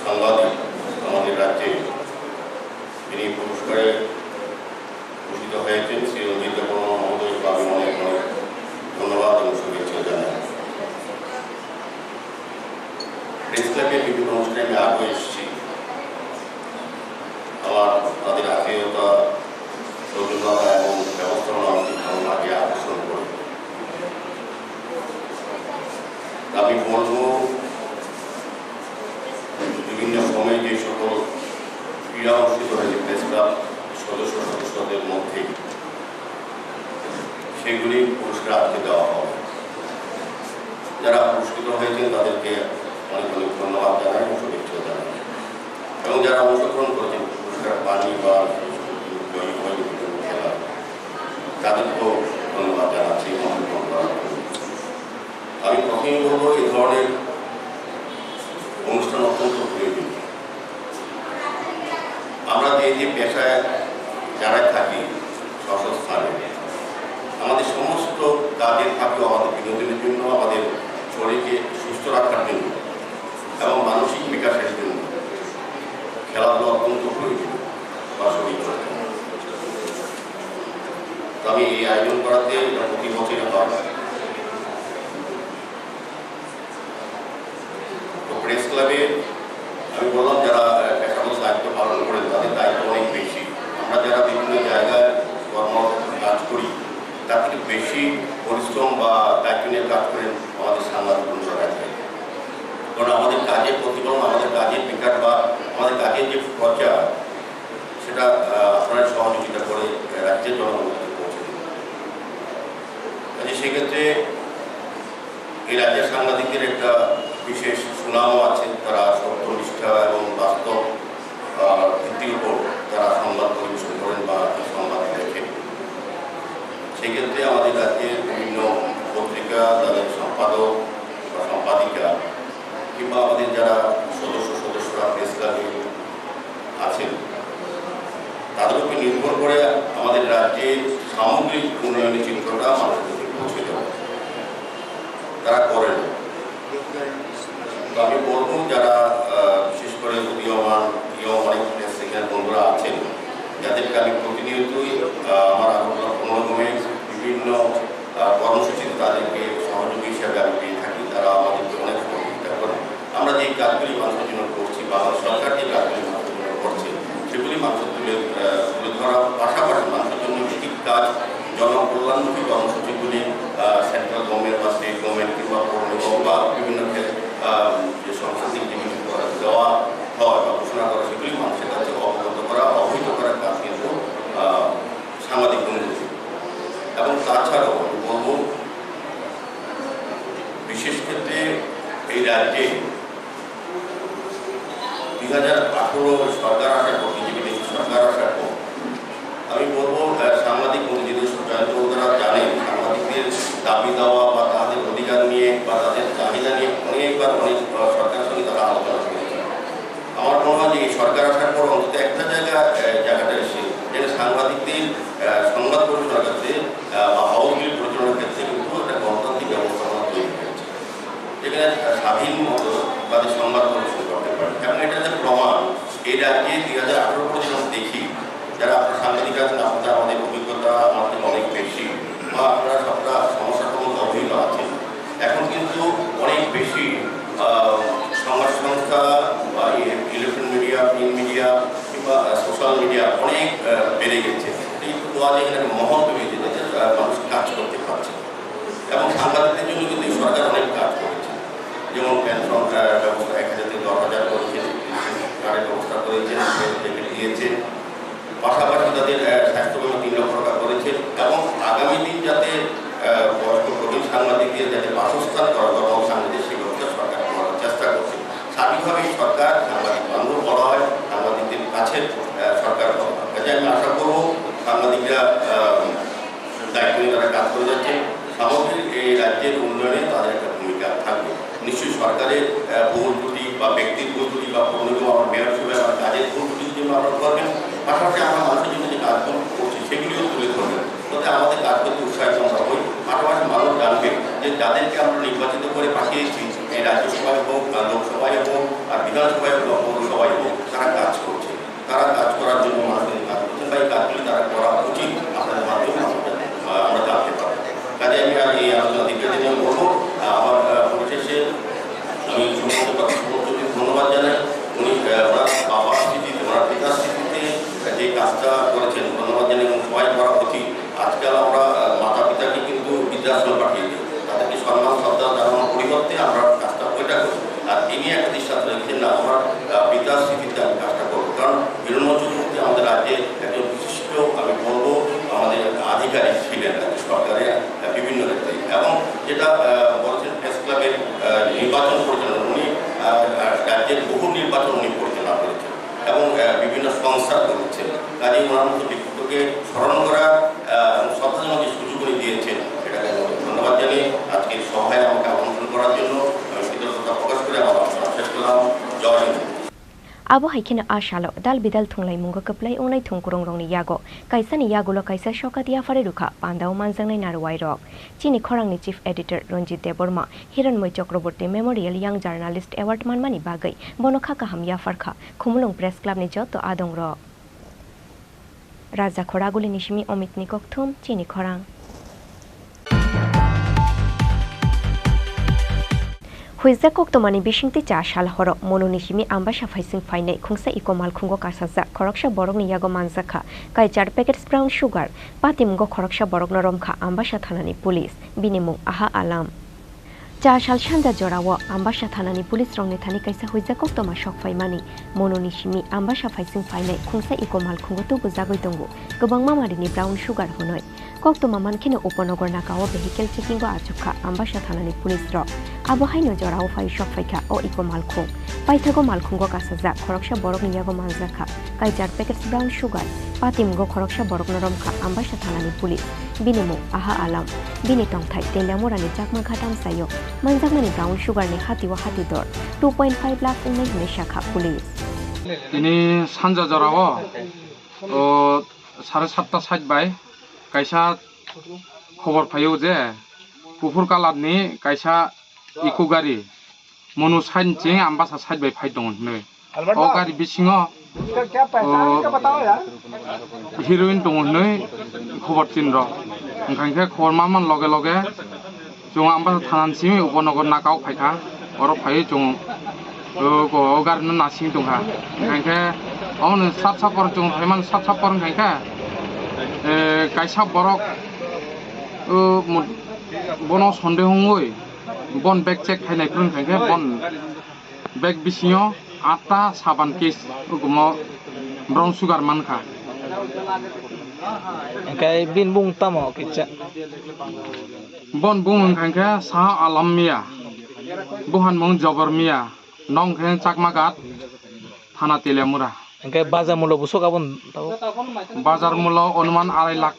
সাংবাদিক আমাদের রাজ্যে তিনি পুরস্কারে ভূষিত হয়েছেন শ্রী রঞ্জিত দেববর্মা মহোদয়কে আমি অনেক অনেক ধন্যবাদ এবং শুভেচ্ছা জানাই প্রেস ক্লাবে বিভিন্ন অনুষ্ঠানে আমি আগে এসেছি আমার তাদের আত্মীয়তা আমি বলবো বিভিন্ন সময়ে যে সকল ক্রীড়া অনুষ্ঠিত হয়েছে প্রেস ক্লাব সদস্যদের মধ্যে সেগুলি পুরস্কার আজকে দেওয়া হবে। যারা পুরস্কৃত হয়েছেন তাদেরকে অনেক অনেক ধন্যবাদ জানাই ও শুভেচ্ছা জানাই, এবং যারা অংশগ্রহণ করেছেন পুরস্কার পানি বা খেলা তাদেরকেও ধন্যবাদ জানাচ্ছি অংশগ্রহণ করার জন্য। আমি প্রথমেই বলবো এই ধরনের অনুষ্ঠান অত্যন্ত প্রয়োজন। আমরা যে পেশায় যারা থাকি স্বস্থানে আমাদের সমস্ত কাজের থাকেও আমাদের বিনোদনের জন্য, আমাদের শরীরকে সুস্থ রাখার জন্য এবং মানসিক বিকাশের জন্য খেলাধুলা অত্যন্ত প্রয়োজন বা শরীর চর্চা। আমি এই আয়োজন করাতে প্রতি বছরই হয়। তো প্রেস ক্লাবে আমি বললাম যারা পেশাগত দায়িত্ব পালন করেন তাদের দায়িত্ব অনেক বেশি। আমরা যারা বিভিন্ন জায়গায় কাজ করি তার থেকে বেশি পরিশ্রম বা দায়িত্ব নিয়ে কাজ করেন আমাদের সাংবাদিক বন্ধুরা রাখে। কারণ আমাদের কাজের প্রতিফলন, আমাদের কাজের বিকাশ বা আমাদের কাজের যে পর্যায় সেটা আপনারা সহযোগিতা করে রাজ্যের জনগণকে পৌঁছে দিন। কাজে সেক্ষেত্রে এই রাজ্যের সাংবাদিকদের একটা বিশেষ সুনামও আছে। তারা সত্যনিষ্ঠা এবং বাস্তব ভিত্তির উপর তারা সংবাদ পরিবেশন করেন বা সংবাদ লেখেন। সেক্ষেত্রে আমাদের রাজ্যের বিভিন্ন পত্রিকা, তাদের সম্পাদক বা সম্পাদিকা কিংবা আমাদের যারা সদস্যরা প্রেস ক্লাবে আছেন তাদের উপর নির্ভর করে আমাদের রাজ্যের সামগ্রিক উন্নয়নের চিত্রটা মানুষের কাছে পৌঁছে দেওয়া তারা করেন। তো আমি বলবো যারা বিশেষ করে উদীয়মান অনেক সেখানে বন্ধুরা আছেন যাদেরকে আমি প্রতিনিয়তই আমার অনুগমে বিভিন্ন কর্মসূচিতে তাদেরকে সহযোগী হিসাবে আমি পেয়ে থাকি। তারা আমাদেরকে অনেক সহযোগিতা করেন। আমরা যে কাজগুলি মানুষের জন্য করছি বা সরকার যে কাজগুলি মানুষের জন্য করছে সেগুলি মানুষের তুলে ধরার পাশাপাশি মানুষের জন্য ঠিক কাজ, জনকল্যাণমুখী কর্মসূচিগুলি সেন্ট্রাল গভর্নমেন্ট বা স্টেট গভর্নমেন্ট কিংবা পৌর নিগম বা বিভিন্ন যে সংস্থাতিক জিনিস দেওয়া হয় বা ঘোষণা করা সেগুলি মানুষের কাছে অবগত করা, অবহিত করার কাজ কিন্তু সাংবাদিক বন্ধু। এবং তাছাড়াও আমি বলবো বিশেষ ক্ষেত্রে এই রাজ্যে 2018 সরকার আসার পর, বিজেপি সরকার আসার পর আমি বলবো সাংবাদিক বন্ধুদের জয়ন্তরা জানেন সাংবাদিকদের দাবি দেওয়া বা তাদের অধিকার নিয়ে বা তাদের চাহিদা নিয়ে অনেকবার অনেক সরকারের সঙ্গে তারা আলোচনা করেছে। আমার মনে হয় যে এই সরকার আসার পর অন্তত একটা জায়গাটা এসে যেটা সাংবাদিকদের সংবাদ পরিচালনার ক্ষেত্রে বা হাউসগুলি পরিচালনার ক্ষেত্রে কিন্তু একটা গণতান্ত্রিক ব্যবস্থাপনা তৈরি হয়েছে, যেখানে স্বাধীন মতো তাদের সংবাদ পরিবেশন করতে পারে। এবং এটা যে প্রমাণ এই রাজ্যে 2018 পর্যন্ত দেখি যারা আপনার সাংবাদিক আছেন আপনারা আমাদের অভিজ্ঞতা আমাদের অনেক বেশি বা আপনারা সবটা সমস্যার মধ্যে অভিজ্ঞ আছেন। এখন কিন্তু অনেক বেশি সংবাদ সংস্থা বা ইলেকট্রনিক মিডিয়া, প্রিন্ট মিডিয়া কিংবা সোশ্যাল মিডিয়া অনেক বেড়ে গেছে। এই এখানে মহল হয়েছে মানুষ কাজ করতে পারছে এবং সাংবাদিকদের জন্য কিন্তু সরকার অনেক কাজ করেছে। যেমন পেনশন ব্যবস্থা 1000 থেকে 10,000 করেছেন, কার্ডের ব্যবস্থা করেছেন, দিয়েছেন, পাশাপাশি তাদের স্বাস্থ্য বিমা 3 লক্ষ টাকা করেছেন এবং আগামী দিন যাতে বয়স্ক প্রবীণ সাংবাদিকদের যাতে বাসস্থান করা এবং সাংবাদিক সেই ব্যবস্থা সরকার করার চেষ্টা করছে। সার্বিকভাবে সরকার সাংবাদিক বান্ধব বলা হয়, সাংবাদিকদের কাছে সরকার বলা হয়। কাজে আমি আশা করব সাংবাদিকরা দায়িত্ব নিয়ে তারা কাজ করে যাচ্ছে। সামগ্রিক এই রাজ্যের উন্নয়নে তাদের একটা ভূমিকা থাকবে। নিশ্চয়ই সরকারের ভুল ত্রুটি বা ব্যক্তির ভুল ত্রুটি বা পৌর নিগম আমার মেয়র হিসেবে আমার কাজের ভুল ত্রুটির জন্য আপনারা করবেন, পাশাপাশি আমরা মানুষের জন্য যে কাজগুলো করছি সেগুলিও তুলে ধরবেন, যাতে আমাদের কাজ করতে উৎসাহিত আমরা হই। পাশাপাশি মানুষ জানবে যে যাদেরকে আমরা নির্বাচিত করে পাঠিয়েছি এই রাজ্যসভায় হোক, লোকসভায় হোক, আর বিধানসভায় হোক, পৌরসভায় হোক, তারা কাজ করছে, তারা কাজ করার জন্য মানুষের কাজ করছেন বা এই কাজগুলি তারা করা উচিত আপনাদের মাধ্যমে আমরা জানতে পারবো। কাজে আমি আর এই আলোচনা দীর্ঘদিন বলবো। আমার পরিশেষে আমি সমস্ত ধন্যবাদ জানাই। উনি ওনার বাবার স্থিতিতে, ওনার পিতার স্থিতিতে যে কাজটা করেছেন ধন্যবাদ জানাই এবং সবাই করা উচিত। আজকাল আমরা মাতা পিতাকে কিন্তু বৃদ্ধাশ্রমে পাঠিয়ে দিই, তাদেরকে সম্মান শ্রদ্ধা জানানোর পরিবর্তে আমরা নির্বাচন পরিচালনা উনি রাজ্যের বহু নির্বাচন উনি পরিচালনা করেছেন এবং বিভিন্ন সংস্কার করেছেন। কাজেই ওনার মতো ব্যক্তিত্বকে স্মরণ করা শ্রদ্ধাজনক যে সুযোগ উনি দিয়েছেন সেটাকে ধন্যবাদ জানিয়ে আজকের সভায় আমাকে আমন্ত্রণ করার জন্য আমি কৃতজ্ঞতা প্রকাশ করে আমার শেষ করলাম। জয় Hind. abo haikena ashalo dal bidal thunglai munga kaplai onai thungkurong rongni yago kaisa ni yagulo kaisa shokatia fare rukha pandao manjangnai narwai rok Chini Khorang ni chief editor Ranjit Deborma Hiranmoi Chakraborty Memorial Young Journalist Award manmani bagai bonokha kaham yafarkha khumulung press club ni joto adong rok Raja Khoraguli nishimi Omit Nikokthum Chini Khorang Huizak koktomani bishingti cha shal horo mononishimi amba shafaising fainai khungsa ikomal khungo kasaja khoroksha borok ni yago manjakha kai 4 packets brown sugar patimgo khoroksha borok noromkha amba thanani police binimung aha alam cha shal shanda jorawo amba thanani police rongni thani kaisa huizak koktoma shok faimani mononishimi amba shafaising fainai khungsa ikomal khungo tu bujagoi tongo gobangma marini brown sugar honoi koktoma mankhine uponogor nakao vehicle checking go achukha amba thanani police ro abohai no jorao fai shok faikha o ikomal khung paithago malkhungo kasaja khoroksha borok ni yago manjakha kai 4 packets brown sugar patimgo khoroksha borok noromkha amba thanani police binimu aha alam bini tongthai telamorani jakma khatam sayo manjakmani brown sugar ni hatiwa hati dor 2.5 lakh unai hine shakha police ini sanja jorao 7:30 সাইড বাই kaisa khobor phayo je pufur kalar ni kaisa iku gari monu sain che ambasa side by phai dong ne o gari bisingo heroin dong ne khobor tin ro ngkhang khe khobor man loge loge jong ambasa thanan simi uponogor nakau phaikha oro phai jong go gar na nasing dong ha ngkhang khe on sap sap por jong phaiman sap sap por ngkhang khe kaisa borok bono sondehongoi bon bag check khainai prung khangke bon bag bisingo ata saban case ugumo brown sugar mankha kai bin bung tamo kicha bon bung khangke sa alam mia buhan mong jobor mia nong khen chakmagat thana telemura kai bazar mulo busok abon bazar mulo অনুমান 2.5 lakh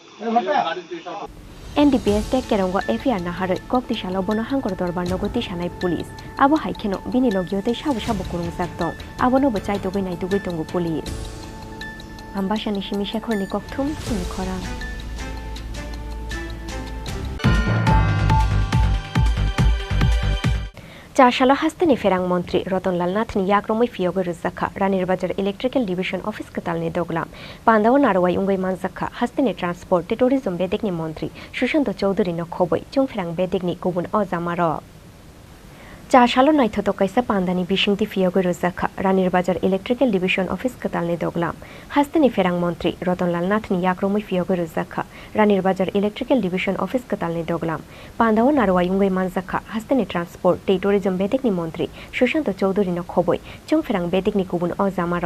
NDPS tek kerongo FIR na har kokti shalo bono hangkor dorbar nogoti shanai police abo haikeno bini logiote shabu shabu kurung zaktong abo no bachai togoi nai togoi tongo police ambasha nishimi shekhor ni kokthum Chini Khorang চাশালো হাস্তেনি ফেরাং মন্ত্রী রতনলাল নাথনি ইয়াক্রমই ফিয়োগো রুজাখা Ranir Bazar electrical division office কাতালনি দগলাম পান্দাও নারওয়াই উঙ্গই মানজাখা হাস্তেনি ট্রান্সপোর্ট ট্যুরিজম বেদেকনি মন্ত্রী সুশান্ত চৌধুরী নখবই চুং ফেরাং বেদেকনি গুবুন অজামার চাশালো নাইথতো কাইসা পান্দানি বিশিংতি ফিয়োগো রুজাখা Ranir Bazar electrical division office কাতালনি দগলাম হাস্তেনি ফেরাং মন্ত্রী রতনলাল নাথনি ইয়াক্রমই ফিয়োগো রুজাখা Ranir Bazar electrical division office কাতালনি দগলাম পান্দাও নারওয়াই উঙ্গই মানজাখা হাস্তেনি ট্রান্সপোর্ট ট্যুরিজম বেদেকনি মন্ত্রী সুশান্ত চৌধুরী নখবই চুং ফেরাং বেদেকনি গুবুন অজামার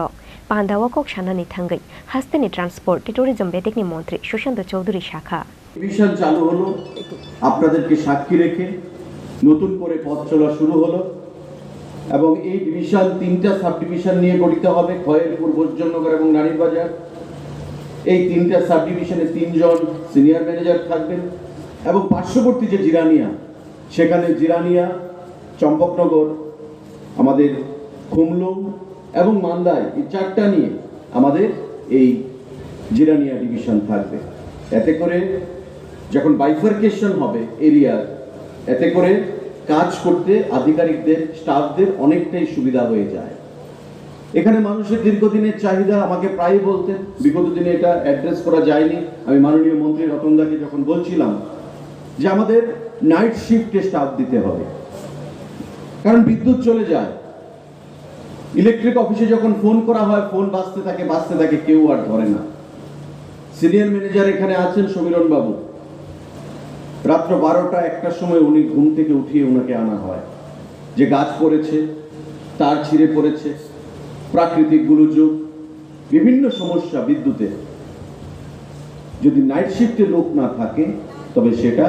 পান্দাও কক সানানি থাঙ্গই হাস্তেনি ট্রান্সপোর্ট ট্যুরিজম বেদেকনি মন্ত্রী সুশান্ত চৌধুরী শাখা ডিভিশন চালু হলো আপনাদেরকে সাক্ষী রেখে নতুন করে পথ চলা শুরু হলো এবং এই ডিভিশন 3টা সাব ডিভিশন নিয়ে গঠিত হবে খয়েরপুর ভোজনগর এবং নারীর বাজার এই 3টা সাব ডিভিশনে 3 জন সিনিয়র ম্যানেজার থাকবেন এবং পার্শ্ববর্তী যে জিরানিয়া সেখানে জিরানিয়া চম্পকনগর আমাদের খুমলুং এবং মান্দাই এই 4টা নিয়ে আমাদের এই জিরানিয়া ডিভিশন থাকবে এতে করে যখন বাইফার্কেশন হবে এরিয়া এতে করে কাজ করতে আধিকারিকদের স্টাফদের অনেকটাই সুবিধা হয়ে যায় এখানে মানুষের দীর্ঘদিনের চাহিদা আমাকে প্রায় বলতেন বিগত দিনে এটা অ্যাড্রেস করা যায়নি আমি মাননীয় মন্ত্রী রতনদাকে যখন বলছিলাম যে আমাদের নাইট শিফটে স্টাফ দিতে হবে কারণ বিদ্যুৎ চলে যায় ইলেকট্রিক অফিসে যখন ফোন করা হয় ফোন বাজতে থাকে কেউ আর ধরে না সিনিয়র ম্যানেজার এখানে আছেন সমীরণ বাবু রাত্র 12টা 1টার সময় উনি ঘুম থেকে উঠিয়ে ওনাকে আনা হয় যে গাছ পড়েছে তার ছিঁড়ে পড়েছে প্রাকৃতিক দুর্যোগ বিভিন্ন সমস্যা বিদ্যুতে যদি নাইট শিফটে লোক না থাকে তবে সেটা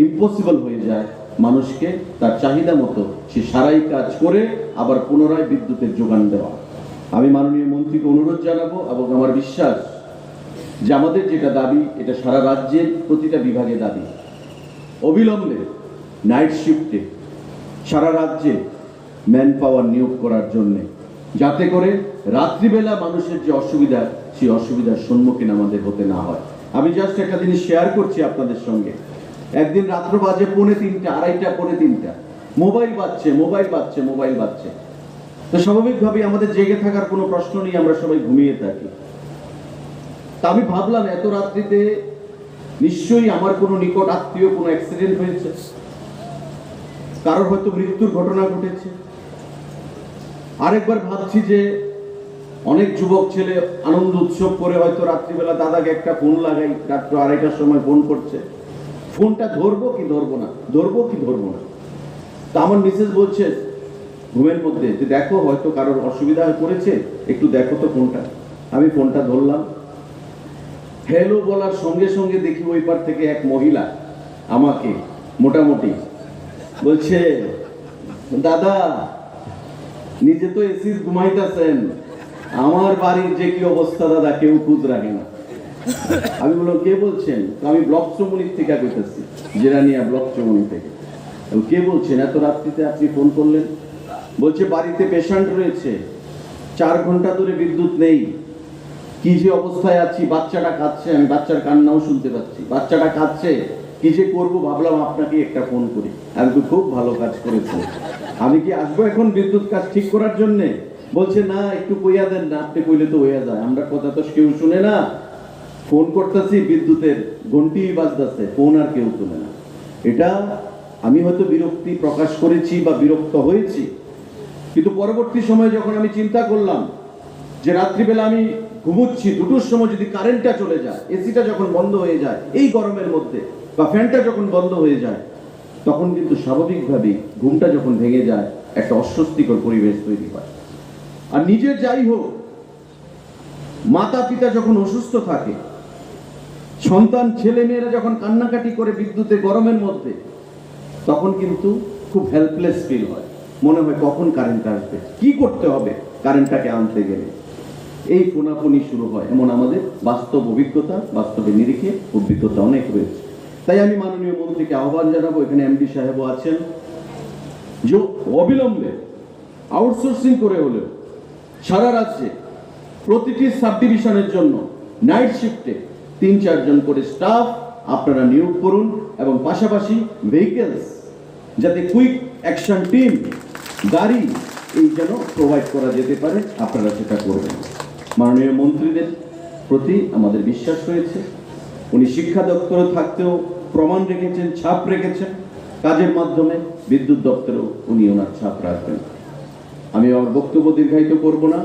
ইম্পসিবল হয়ে যায় মানুষকে তার চাহিদা মতো সে সারাই কাজ করে আবার পুনরায় বিদ্যুতের যোগান দেওয়া। আমি মাননীয় মন্ত্রীকে অনুরোধ জানাবো এবং আমার বিশ্বাস যে আমাদের যেটা দাবি এটা সারা রাজ্যের প্রতিটা বিভাগে দাবি, অবিলম্বে নাইট শিফটে সারা রাজ্যে ম্যান পাওয়ার নিয়োগ করার জন্যে, যাতে করে রাত্রিবেলা মানুষের যে অসুবিধা সেই অসুবিধার সম্মুখীন আমাদের হতে না হয়। আমি জাস্ট একটা জিনিস শেয়ার করছি আপনাদের সঙ্গে। একদিন রাত্র বাজে 2:30, 2:30, 3:30, মোবাইল বাজছে। তো স্বাভাবিকভাবেই আমাদের জেগে থাকার কোনো প্রশ্ন নেই, আমরা সবাই ঘুমিয়ে থাকি। তা আমি ভাবলাম এত রাত্রিতে নিশ্চয়ই আমার কোনো নিকট আত্মীয় কোনো অ্যাক্সিডেন্ট হয়েছে, কারোর হয়তো মৃত্যুর ঘটনা ঘটেছে। আরেকবার ভাবছি যে অনেক যুবক ছেলে আনন্দ উৎসব করে হয়তো রাত্রিবেলা দাদাকে একটা ফোন লাগাই, রাত্র 2:30টার সময় ফোন করছে, ফোনটা ধরবো কি ধরবো না। তা আমার মিসেস বলছে ঘুমের মধ্যে যে দেখো হয়তো কারোর অসুবিধা করেছে, একটু দেখো তো ফোনটা। আমি ফোনটা ধরলাম, হ্যালো বলার সঙ্গে সঙ্গে দেখি ওই পার থেকে এক মহিলা আমাকে মোটামুটি বলছে, দাদা নিজে তো এসি ঘুমাইতেছেন, আমার বাড়ির যে কি অবস্থা দাদা কেউ খোঁজ রাখে না। আমি বললাম কে বলছেন? আমি ব্লক চৌমুনি থেকে কইতেছি, জেরানিয়া ব্লক চৌমুনি থেকে। কে বলছেন? এত রাত্রিতে আপনি ফোন করলেন? বলছে বাড়িতে পেশেন্ট রয়েছে, 4 ঘন্টা ধরে বিদ্যুৎ নেই, কি যে অবস্থায় আছি, বাচ্চাটা কাঁদছে, আমি বাচ্চার কান্নাও শুনতে পাচ্ছি, বাচ্চাটা কাঁদছে, কি যে করবো ভাবলাম আপনাকে একটা ফোন করি। আমি তো খুব ভালো কাজ করেছেন, আমি কি আসবো এখন বিদ্যুৎ কাজ ঠিক করার জন্যে? বলছে না একটু কইয়া দেন না, আপনি কইলে তো হইয়া যায়, আমরা কথা তো কেউ শুনে না, ফোন করতেছি বিদ্যুতের ঘন্টি বাজতেছে, ফোন আর কেউ তুলে না। এটা আমি হয়তো বিরক্তি প্রকাশ করেছি বা বিরক্ত হয়েছি, কিন্তু পরবর্তী সময় যখন আমি চিন্তা করলাম যে রাত্রিবেলা আমি ঘুমোচ্ছি, 2টোর সময় যদি কারেন্টটা চলে যায়, এসিটা যখন বন্ধ হয়ে যায় এই গরমের মধ্যে, বা ফ্যানটা যখন বন্ধ হয়ে যায়, তখন কিন্তু স্বাভাবিকভাবেই ঘুমটা যখন ভেঙে যায় একটা অস্বস্তিকর পরিবেশ তৈরি হয়। আর নিজের যাই হোক, মাতা পিতা যখন অসুস্থ থাকে, সন্তান ছেলে মেয়েরা যখন কান্নাকাটি করে বিদ্যুতে গরমের মধ্যে, তখন কিন্তু খুব হেল্পলেস ফিল হয়, মনে হয় কখন কারেন্ট আসবে, কি করতে হবে কারেন্টটাকে আনতে গেলে। এই ফোনাফোনি শুরু হয়। এমন আমাদের বাস্তব অভিজ্ঞতা, বাস্তবে নিরিখে অভিজ্ঞতা অনেক রয়েছে। তাই আমি মাননীয় মন্ত্রীকে আহ্বান জানাবো, এখানে এমডি সাহেবও আছেন, যে অবিলম্বে আউটসোর্সিং করে হলেও সারা রাজ্যে প্রতিটি সাব ডিভিশনের জন্য নাইট শিফটে 3-4 জন করে স্টাফ আপনারা নিয়োগ করুন, এবং পাশাপাশি ভেহিকেলস যাতে কুইক অ্যাকশন টিম গাড়ি এই যেন প্রোভাইড করা যেতে পারে, আপনারা সেটা করবেন। মাননীয় মন্ত্রীদের প্রতি আমাদের বিশ্বাস রয়েছে, উনি শিক্ষা দপ্তরে থাকতেও প্রমাণ রেখেছেন, ছাপ রেখেছেন, কাজের মাধ্যমে বিদ্যুৎ দপ্তরেও উনি ওনার ছাপ রাখবেন। আমি আমার বক্তব্য দীর্ঘায়িত করব না,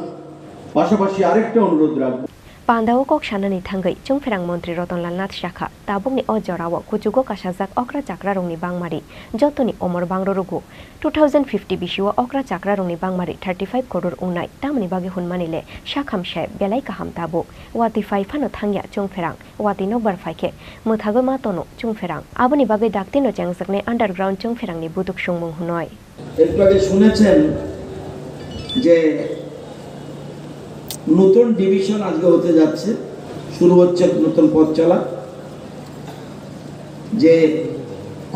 পাশাপাশি আরেকটা অনুরোধ রাখবো। Pandaw kok shanani thangai Chungferang Montri Rotonlal Nath Shakha tabungni ojorawo kujugo kasajak okra chakrarongni bangmari jotoni omor bangrorugu 2050 bishiwa okra chakrarongni bangmari 35 crore ungnai tamni bagi hunmanile shakham sheb belai kaham tabo wati faifano thangya Chungferang wati nokbar faike muthago matono Chungferang aboni bagi daktino changsakne underground Chungferangni buduk sungmung hunoi একটু আগে শুনেছেন যে নতুন division আজকে হতে যাচ্ছে, শুরু হচ্ছে নতুন পথ চলা, যে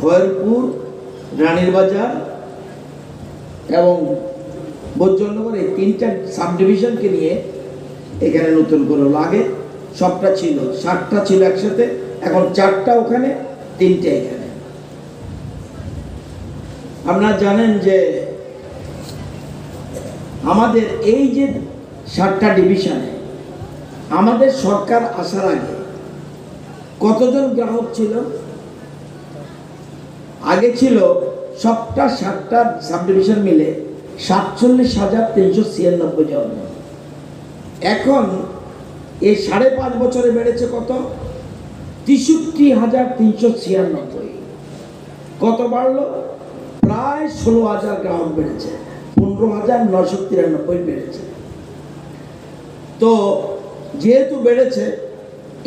খয়েরপুর, রানীর বাজার এবং বৈজনগর এই 3টা সাব ডিভিশনকে নিয়ে এখানে নতুন করে হলো। আগে সবটা ছিল, 7টা ছিল একসাথে, এখন 4টা ওখানে, 3টা এখানে। আপনারা জানেন যে আমাদের এই যে 7টা ডিভিশনে আমাদের সরকার আসার আগে কতজন গ্রাহক ছিল? আগে ছিল সবটা 7টা সাব ডিভিশন মিলে 47,396 জন। এখন এই 5.5 বছরে বেড়েছে কত? 63,396। কত বাড়লো? প্রায় 16,000 গ্রাহক বেড়েছে, 15,993 বেড়েছে। তো যেহেতু বেড়েছে,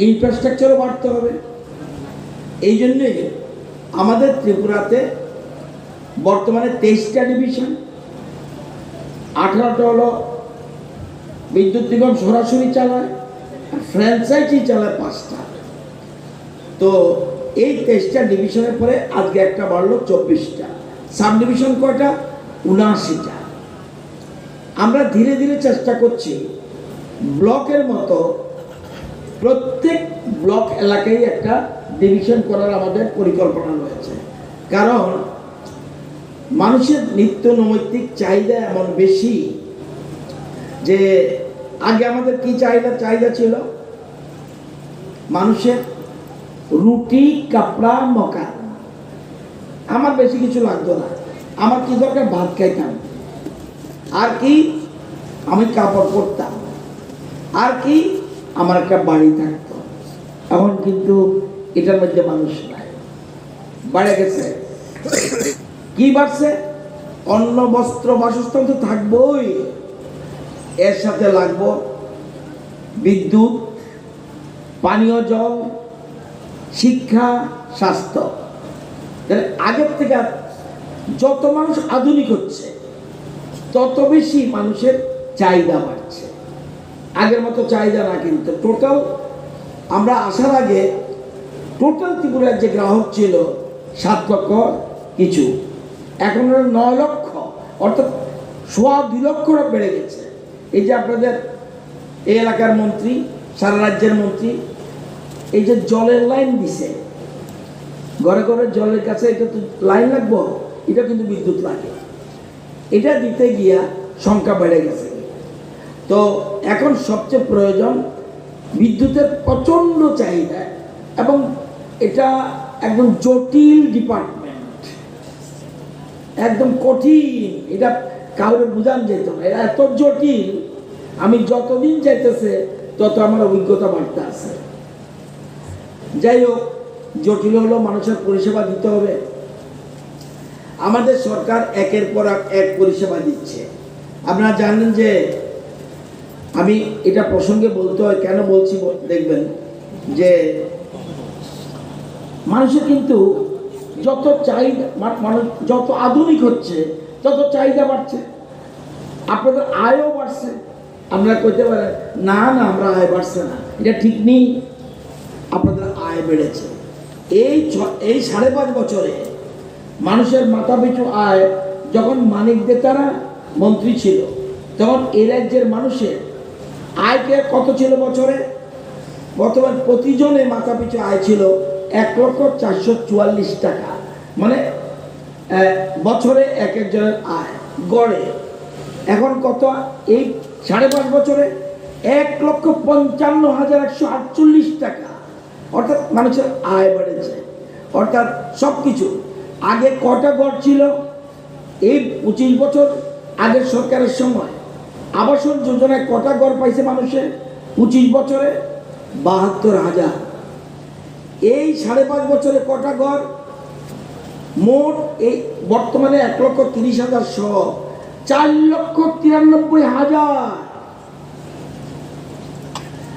ইনফ্রাস্ট্রাকচারও বাড়তে হবে। এই জন্যই আমাদের ত্রিপুরাতে বর্তমানে 23টা ডিভিশন, 18টা হলো বিদ্যুৎ নিগম সরাসরি চালায়, আর ফ্র্যাঞ্চাইজি চালায় 5টা। তো এই 23টা ডিভিশনের পরে আজকে একটা বাড়লো 24টা। সাব ডিভিশন কয়টা? 79টা। আমরা ধীরে ধীরে চেষ্টা করছি ব্লকের মতো প্রত্যেক ব্লক এলাকায় একটা ডিভিশন করার আমাদের পরিকল্পনা রয়েছে। কারণ মানুষের নিত্য নৈমিত্তিক চাহিদা এমন বেশি যে আগে আমাদের কি চাহিদা ছিল, মানুষের রুটি, কাপড়া, মকান। আমার বেশি কিছু লাগতো না, আমার কি দরকার, ভাত খাইতাম, আর কি আমি কাপড় পরতাম, আর কি আমার একটা বাড়ি থাকতো। এখন কিন্তু এটার মধ্যে মানুষ নাই, বাড়ে গেছে। কি বাড়ছে? অন্ন, বস্ত্র, বাসস্থান তো থাকবোই, এর সাথে লাগবো বিদ্যুৎ, পানীয় জল, শিক্ষা, স্বাস্থ্য। আগের থেকে যত মানুষ আধুনিক হচ্ছে তত বেশি মানুষের চাহিদা বাড়ছে। আগের মতো চাহিদা না, কিন্তু টোটাল আমরা আসার আগে টোটাল ত্রিপুরার যে গ্রাহক ছিল 7 লক্ষ কিছু, এখন 9 লক্ষ, অর্থাৎ 2.25 লক্ষ বেড়ে গেছে। এই যে আপনাদের এই এলাকার মন্ত্রী, সারা রাজ্যের মন্ত্রী, এই যে জলের লাইন দিছে, ঘরে ঘরে জলের কাছে, এটা তো লাইন লাগবো, এটা কিন্তু বিদ্যুৎ লাগে, এটা দিতে গিয়া সংখ্যা বেড়ে গেছে। তো এখন সবচেয়ে প্রয়োজন বিদ্যুতের প্রচণ্ড চাহিদা, এবং এটা একদম জটিল ডিপার্টমেন্ট, একদম কঠিন, এটা কাউকে বোঝান যেত না, এটা এত জটিল। আমি যতদিন যাইতেছে তত আমার অভিজ্ঞতা বাড়তে আছে। যাই হোক, জটিল হলো, মানুষের পরিষেবা দিতে হবে। আমাদের সরকার একের পর এক পরিষেবা দিচ্ছে। আপনারা জানেন যে, আমি এটা প্রসঙ্গে বলতে হয়, কেন বলছি দেখবেন, যে মানুষের কিন্তু যত চাহিদা, মানুষ যত আধুনিক হচ্ছে তত চাহিদা বাড়ছে, আপনাদের আয়ও বাড়ছে। আপনারা কইতে পারেন না না আমরা আয় বাড়ছে না, এটা ঠিক নেই, আপনাদের আয় বেড়েছে। এই 5.5 বছরে মানুষের মাথা পিছু আয়, যখন মানিক দেতারা মন্ত্রী ছিল তখন এই রাজ্যের মানুষের আয়কে কত ছিল বছরে? বর্তমান প্রতিজনে মাথা পিছু আয় ছিল 1,444 টাকা, মানে বছরে এক একজনের আয় গড়ে। এখন কত? এই 5.5 বছরে 1,55,148 টাকা, অর্থাৎ মানুষের আয় বেড়েছে। অর্থাৎ সব কিছু আগে কটা গড় ছিল? এই 25 বছর আগের সরকারের সময় আবাসন যোজনায় কটা গড় পাইছে মানুষের? 25 বছরে 72,000। এই 5.5 বছরে কটা গড়? মোট এই বর্তমানে 1,30,000 সহ 4,93,000।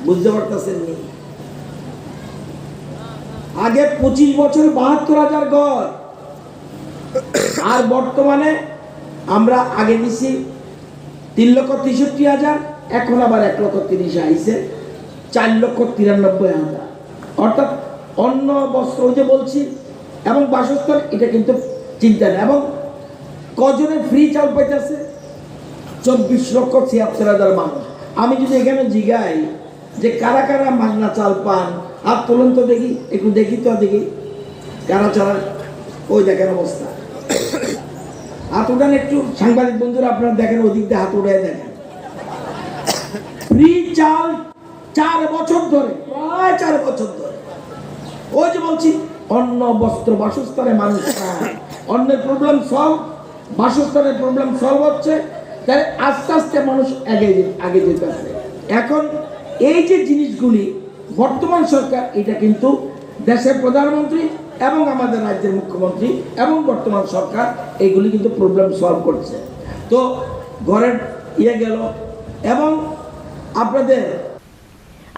বুঝতে পারতেছেন? আগে 25 বছর 72,000 গড়, আর বর্তমানে আমরা আগে নিছি 3,63,000, এখন আবার 1,30,000 আইছে, 4,93,000। অর্থাৎ অন্ন, বস্ত্র, যে বলছি, এবং বাসস্থান, এটা কিন্তু চিন্তা নেই। এবং কজনে ফ্রি চাল পাইতেছে? 24,76,000 মানুষ। আমি যদি এখানে জিগাই যে কারা কারা মাগনা চাল পান, হাত তোলেন তো দেখি, একটু দেখি তো, দেখি কারা ছাড়া। ওই দেখেন অবস্থা, হাত উঠান একটু, সাংবাদিক বন্ধুরা আপনারা দেখেন, ওদিক দিয়ে হাত উঠায় দেখেন। ফ্রি চাল 4 বছর ধরে, প্রায় 4 বছর ধরে। ওই যে বলছি, অন্ন, বস্ত্র, বাসস্থানে মানুষ পায়, অন্যের প্রবলেম সলভ, বাসস্থানের প্রবলেম সলভ হচ্ছে, তাই আস্তে আস্তে মানুষ আগে যেতে পারে। এখন এই যে জিনিসগুলি বর্তমান সরকার, এটা কিন্তু দেশের প্রধানমন্ত্রী এবং আমাদের রাজ্যের মুখ্যমন্ত্রী এবং বর্তমান সরকার এইগুলি কিন্তু প্রবলেম সলভ করছে। তো ঘরের গেল, এবং আপনাদের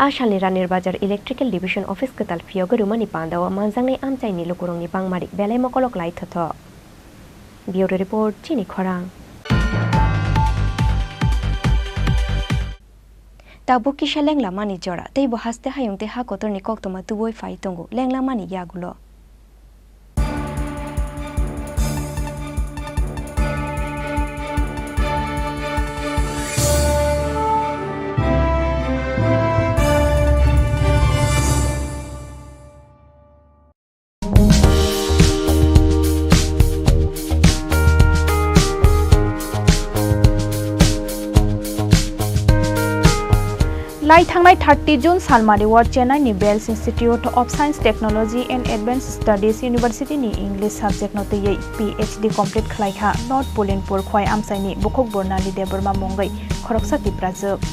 Asal Ranir Bajar Electrical Division Office Ketal Fiogo Rumani Pandawa Manzang ni Amcai ni Lukurong ni Pangmari Belai Mokolok Lai Toto. Bureau Report Chini Khorang Tabu kisha lengla mani jora tei bo haste hayung te ha kotor ni kok toma tuboi fai tongo lengla mani yagulo Lai thangnai 30 June Salmari Ward Chennai ni Bells Institute of Science Technology and Advanced Studies University ni English subject no tei PhD complete khlaikha North Polinpur khwai amsai ni Bukhok Bornali Deborma Mongai Khoroksa Tiprajak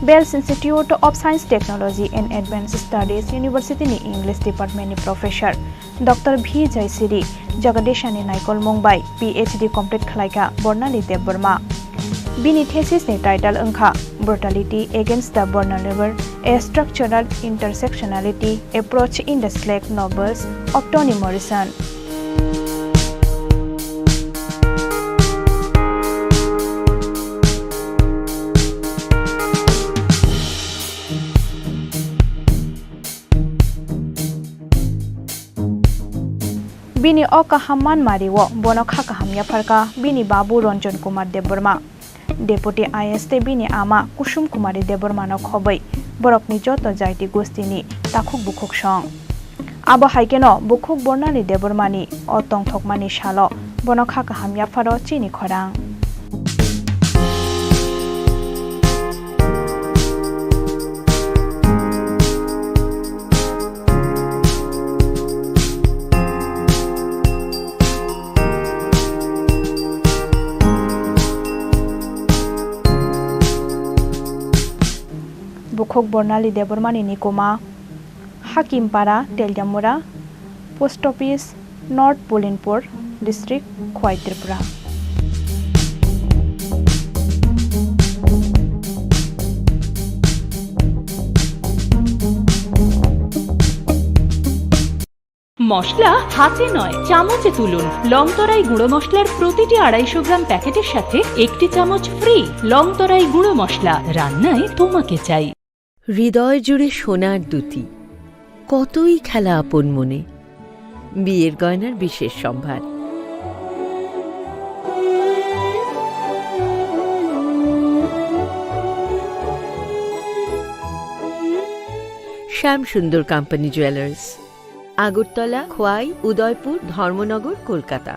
Bells Institute of Science Technology and Advanced Studies University ni English Department ni Professor Dr. V. Jaisiri Jagadeshani Naikol Mumbai PhD complete khlaikha Bornali Deborma Bini thesis ni title angkha Brutality Against the Vulnerable, a Structural Intersectionality Approach in the Slack Novels of Toni Morrison. Bini o kahaman mariwo bono kha kahamya farka bini Babu Ranjan Kumar Deborma. Deputy IS bini ama Kusum Kumari Debormano khobai borokni joto jaiti gostini takhuk bukhuk song abo haikeno bukhuk bornali Debormani o tongthokmani shalo bono kha kahamya faro Chini Khorang Bukhok Bornali Debormani Nikoma Hakimpara Teljamura Post Office North Polinpur District Khwai Tripura মশলা হাতে নয় চামচে তুলুন লংতরাই গুঁড়ো মশলার প্রতিটি 250 গ্রাম প্যাকেটের সাথে একটি চামচ ফ্রি লংতরাই গুঁড়ো মশলা রান্নায় তোমাকে চাই হৃদয় জুড়ে সোনার দুটি কতই খেলা আপন মনে বিয়ের গয়নার বিশেষ সম্ভার শ্যাম সুন্দর company jewellers Agartala Khowai Udaipur Dharmanagar Kolkata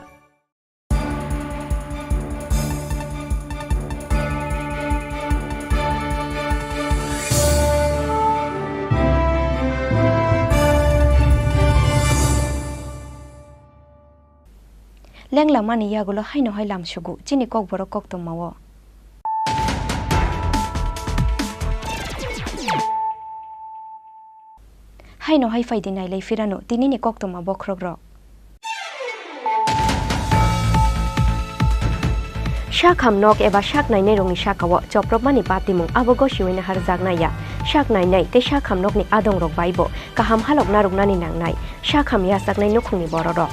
Lengla mani yagulo haino hai lam sugu Chini Kokborok kok tomawo haino hai faidi nai lei firano tinini kok toma bokrogro Shak hamnok eba shak nai nei rongni shakawo choprobmani patimung abogo shiwina har jagnaya shak nai nei te shak hamnok ni adong rok baibo kaham halok na rugnani nangnai shak ham ya sak nai nukhungni bororok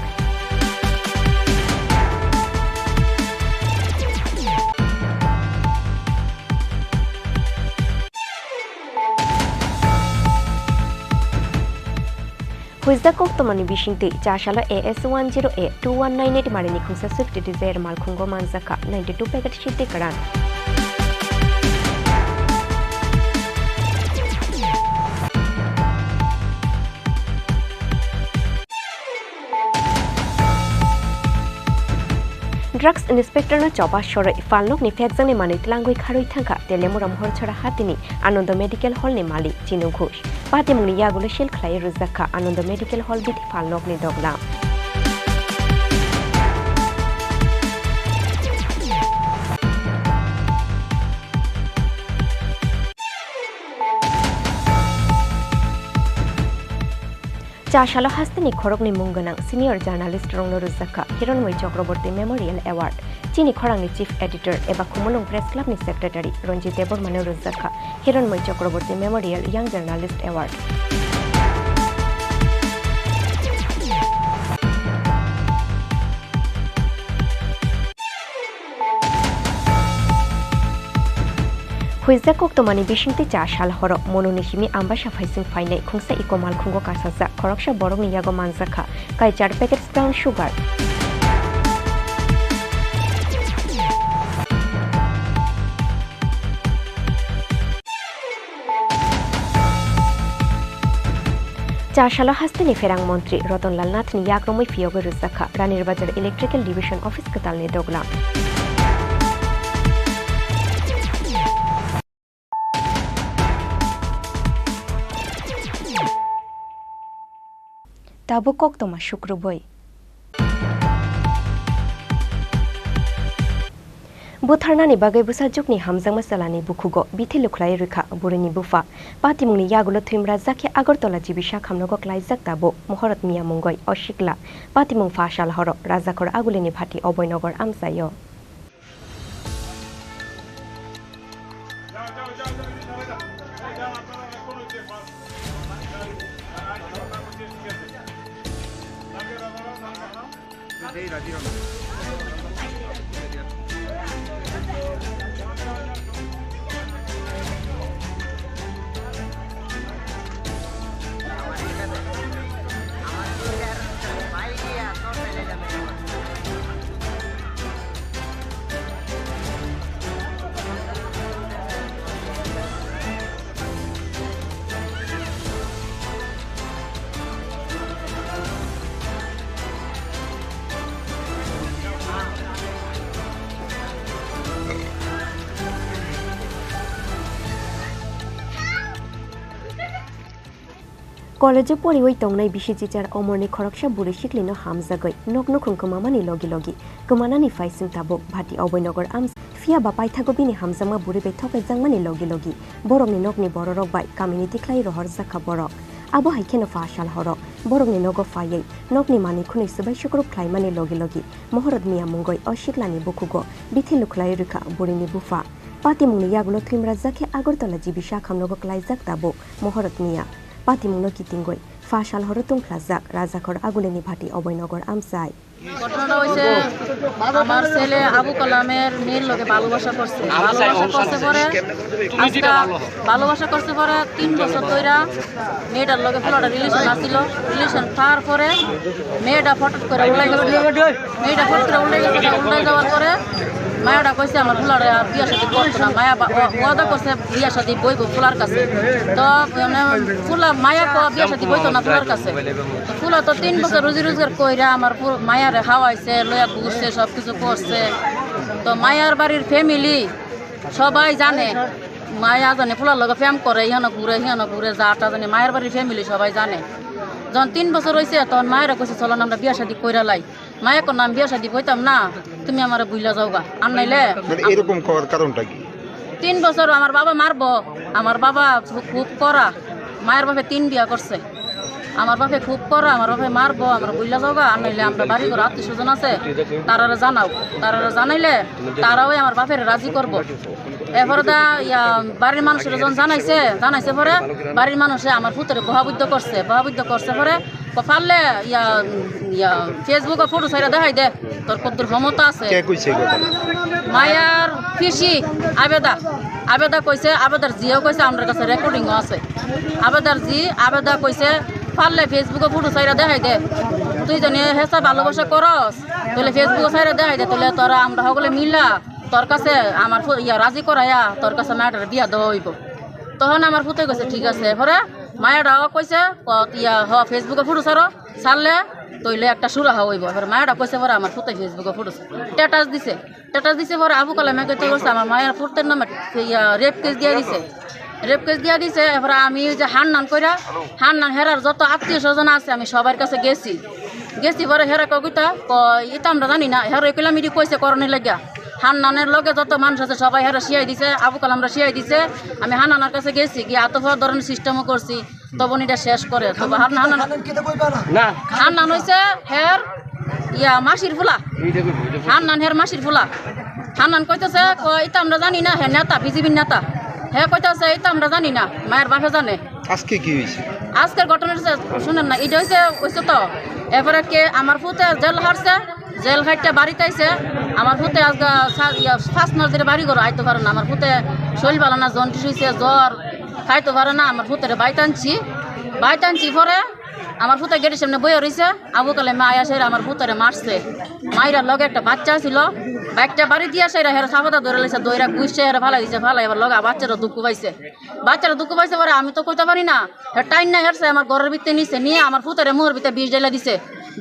Huizda kok tomani bishingti chashala AS10A 2198 marini khungsa Swift Desire malkhungo manzaka 92 packet shitti karan Drugs Inspector no chopa shore falnok ni fekjang ni mani tlangoi kharoi thangka telemuram hor chora hatini Ananda Medical Hall ni mali Chinu Ghosh patimung ni yagulo shil khlai ruzakha Ananda Medical Hall biti falnok ni doglam Chashalo hastani khorokni mungganang senior journalist rongno ruzakha Hiranmoi Chakraborty Memorial Award Chini Khorang ni chief editor eba Khumulung Press Club ni secretary Ranjit Debormano ruzakha Hiranmoi Chakraborty Memorial Young Journalist Award huizja koktomani bisingti cha shal horo mononishimi ambasha faising fainai khungsa ikomal khungo kasasa khoroksha borokni yago manjakha kai 4 packets brown sugar চাশালা হাস্তিনি ফেরাং মন্ত্রী Ratanlal নাথনি ইয়াগ্রমই ফিয়োগে রুজাখা Ranir Bazar electrical division office কাতালনি দগলা তাবো কক্তমা শুক্রবই बुथारनानि बागै बुसाजुकनि हामजां मसालानि बुखुगो बिथि लुख्लाय रैखा बुरिनि बुफा पातिमुंनि यागुलो थैमरा जाखि आगरतला जिबिसा खामनगो क्लाइजाक ताबो महरत मिया मंगय अशिकला पातिमुं फाशाल हर राजाखर आगुलिनि भाटी अभयनगर आमसायो कलेजो परिवै तंगनाय बिसिजिचार अमरनि खरकसा बुरै सिक्लिनो हामजागै नगनो खुंखमामानि लगी लगी कमानानि फाइसिं ताबो भाटी अभयनगर आम फिया बा पाइथागो बिनि हामजामा बुरै बे थकै जांमानि लगी लगी बरकनि नगनि बररक बाय कम्युनिटी क्लाइ रहर जाखा बरक आबो हाइखेनो फाशाल हर बरकनि नगो फायै नगनि मानि खुनै सबाय शुक्रब ख्लाइमानि लगी लगी महरत मिया मंगय अशिकलानि बुखुगो बिथि लुख्लाय रैखा बुरैनि बुफा पातिमुंनि यागुलो थैमरा जाखे आगरतला जिबिसा खामनगो क्लाइजाक ताबो महरत मिया पातिमुंनो कितिंगय फाशाल हर तुंख्लाजाक राजाखर आगुलेनि भाटी अभयनगर आमसाय ঘটনাটা হইছে আমার ছেলে আবু কালামের মেয়ের লগে ভালোবাসা করছে পরে আজকে ভালোবাসা করছে পরে 3 বছর ধইরা মেয়েটার লগে ফুলাটা রিলেশন আছিল রিলেশন পার পরে মেয়েটা ফটো করে উলাই গেছে উলাই যাওয়ার পরে মায়াটা কইছে আমার ফুলারে বিয়া শাদী করতো না মায়া ওয়াদা করছে বিয়া শাদী বইব ফুলার কাছে তো ফুলা মায়া বিয়া শাদী বইতো না ফুলার কাছে তো ফুলা তো 3 বছর রুজি রোজগার কইরা আমার মায়ারে খাওয়াইছে লয়া ঘুরছে সবকিছু করছে তো মায়ার বাড়ির ফ্যামিলি সবাই জানে মায়া জানে ফুলার লগে প্রেম করে হিয়ানো ঘুরে যাটা জানে মায়ের বাড়ির ফ্যামিলি সবাই জানে যখন 3 বছর হয়েছে তখন মায়েরা কইছে চলো আমরা বিয়া শাদী কইরা লাই মায়া কোন নাম বিয়া শাদী কইতাম না তুমি আমার বুইলা যাওগা আর নাইলে এরকম করার কারণটা কি 3 বছর আমার বাবা মারবো আমার বাবা খুব করা মায়ের বাপে 3 বিয়া করছে আমার বাপে খুব করা আমার বাপে মারবো আমরা বুইলা যাওগা আর নাইলে আমরা বাড়ি ঘর আত্মীয় স্বজন আছে তারারে জানাও তারারে জানাইলে তারাও আমার বাপের রাজি করবো এরপরে বাড়ির মানুষের যখন জানাইছে পরে বাড়ির মানুষে আমার পুত্রে বহাবুদ্ধ করছে পরে পারলে ফেসবুকে ফটো ছাইরা দেখাই দে তোর কদ্দুর ক্ষমতা আছে মায়ার পিসি আবেদা কইছে আবেদার জিও কইছে আমার কাছে রেকর্ডিংও আছে আবেদা কইছে পারলে ফেসবুকে ফটো ছাইরা দেখাই দে তুই জানি হেসা ভালোবাসা করস তাহলে ফেসবুকে ছাইরা দেখাই দে তাহলে তোরা আমরা সকলে মিলা তোর কাছে আমার রাজি করাইয়া তোর কাছে মায়াটার বিয়া দেওয়া হইব তখন আমার পুতে কইছে ঠিক আছে পরে মায়াটাও কইছে ফেসবুকে ফটো ছাড়লে তইলে একটা সুরাহা হইব এবার মায়াটা কইছে পরে আমার পুতে ফেসবুকে ফটো স্ট্যাটাস দিছে পরে আবু কালামে কইতে করছে আমার মায়ের পুতের নামে রেপ কেস দিয়া দিছে এবার আমি যে হান্নান হেরার যত আত্মীয় স্বজন আছে আমি সবার কাছে গেছি পরে হেরা কইতা এটা আমরা জানি না হেরা কইলাম ইডি কইছে করণের লাগিয়া হান্নানের লগে যত মানুষ আছে সবাই হেরা শিয়াই দিছে আবু কালামরা শিয়াই দিছে আমি হান্নানার কাছে গেছি গিয়ে আতফার ধরনের সিস্টেমও করছি তখন এটা শেষ করে হান্নান হইছে হের মাসির ফুলা হান্নান কইতেছে এটা আমরা জানি না হে নেতা বিজেপির নেতা হে কইতেছে এটা আমরা জানি না মায়ের বাপে জানে আজকে কি হইছে আজকের ঘটনা শুনেন না এটা হইছে তো এবারে কে আমার পুতে জেল হারছে জেল খাইতে বাড়িতে আইছে আমার পুতে আজকে 5 মাস ধরে বাড়ি ঘর আইতে পারে না আমার পুতে শরীর ভালো না, জন্ডিস হয়েছে, জ্বর, খাইতে পারে না। আমার ফুতেরে বাইত আনছি পরে আমার ফুতে গেটের সামনে বইয়ে রয়েছে। আবু কালে মায়া সেরা আমার ফুতেরে মারছে। মাইরার লগে একটা বাচ্চা ছিল, বাইকটা বাড়ি দিয়ে সেরা হেরা সাবাদা ধরে লেছে, দইরা গুইছে হেরা ফালাই দিছে। ফালাই এবার লগে বাচ্চারা দুঃখ পাইছে পরে আমি তো কইতে পারি না, টাইম না হেরছে আমার ঘরের ভিতরে নিছে, নিয়ে আমার ফুতেরে মোহর ভিতরে বিষ ডাইলা দিছে।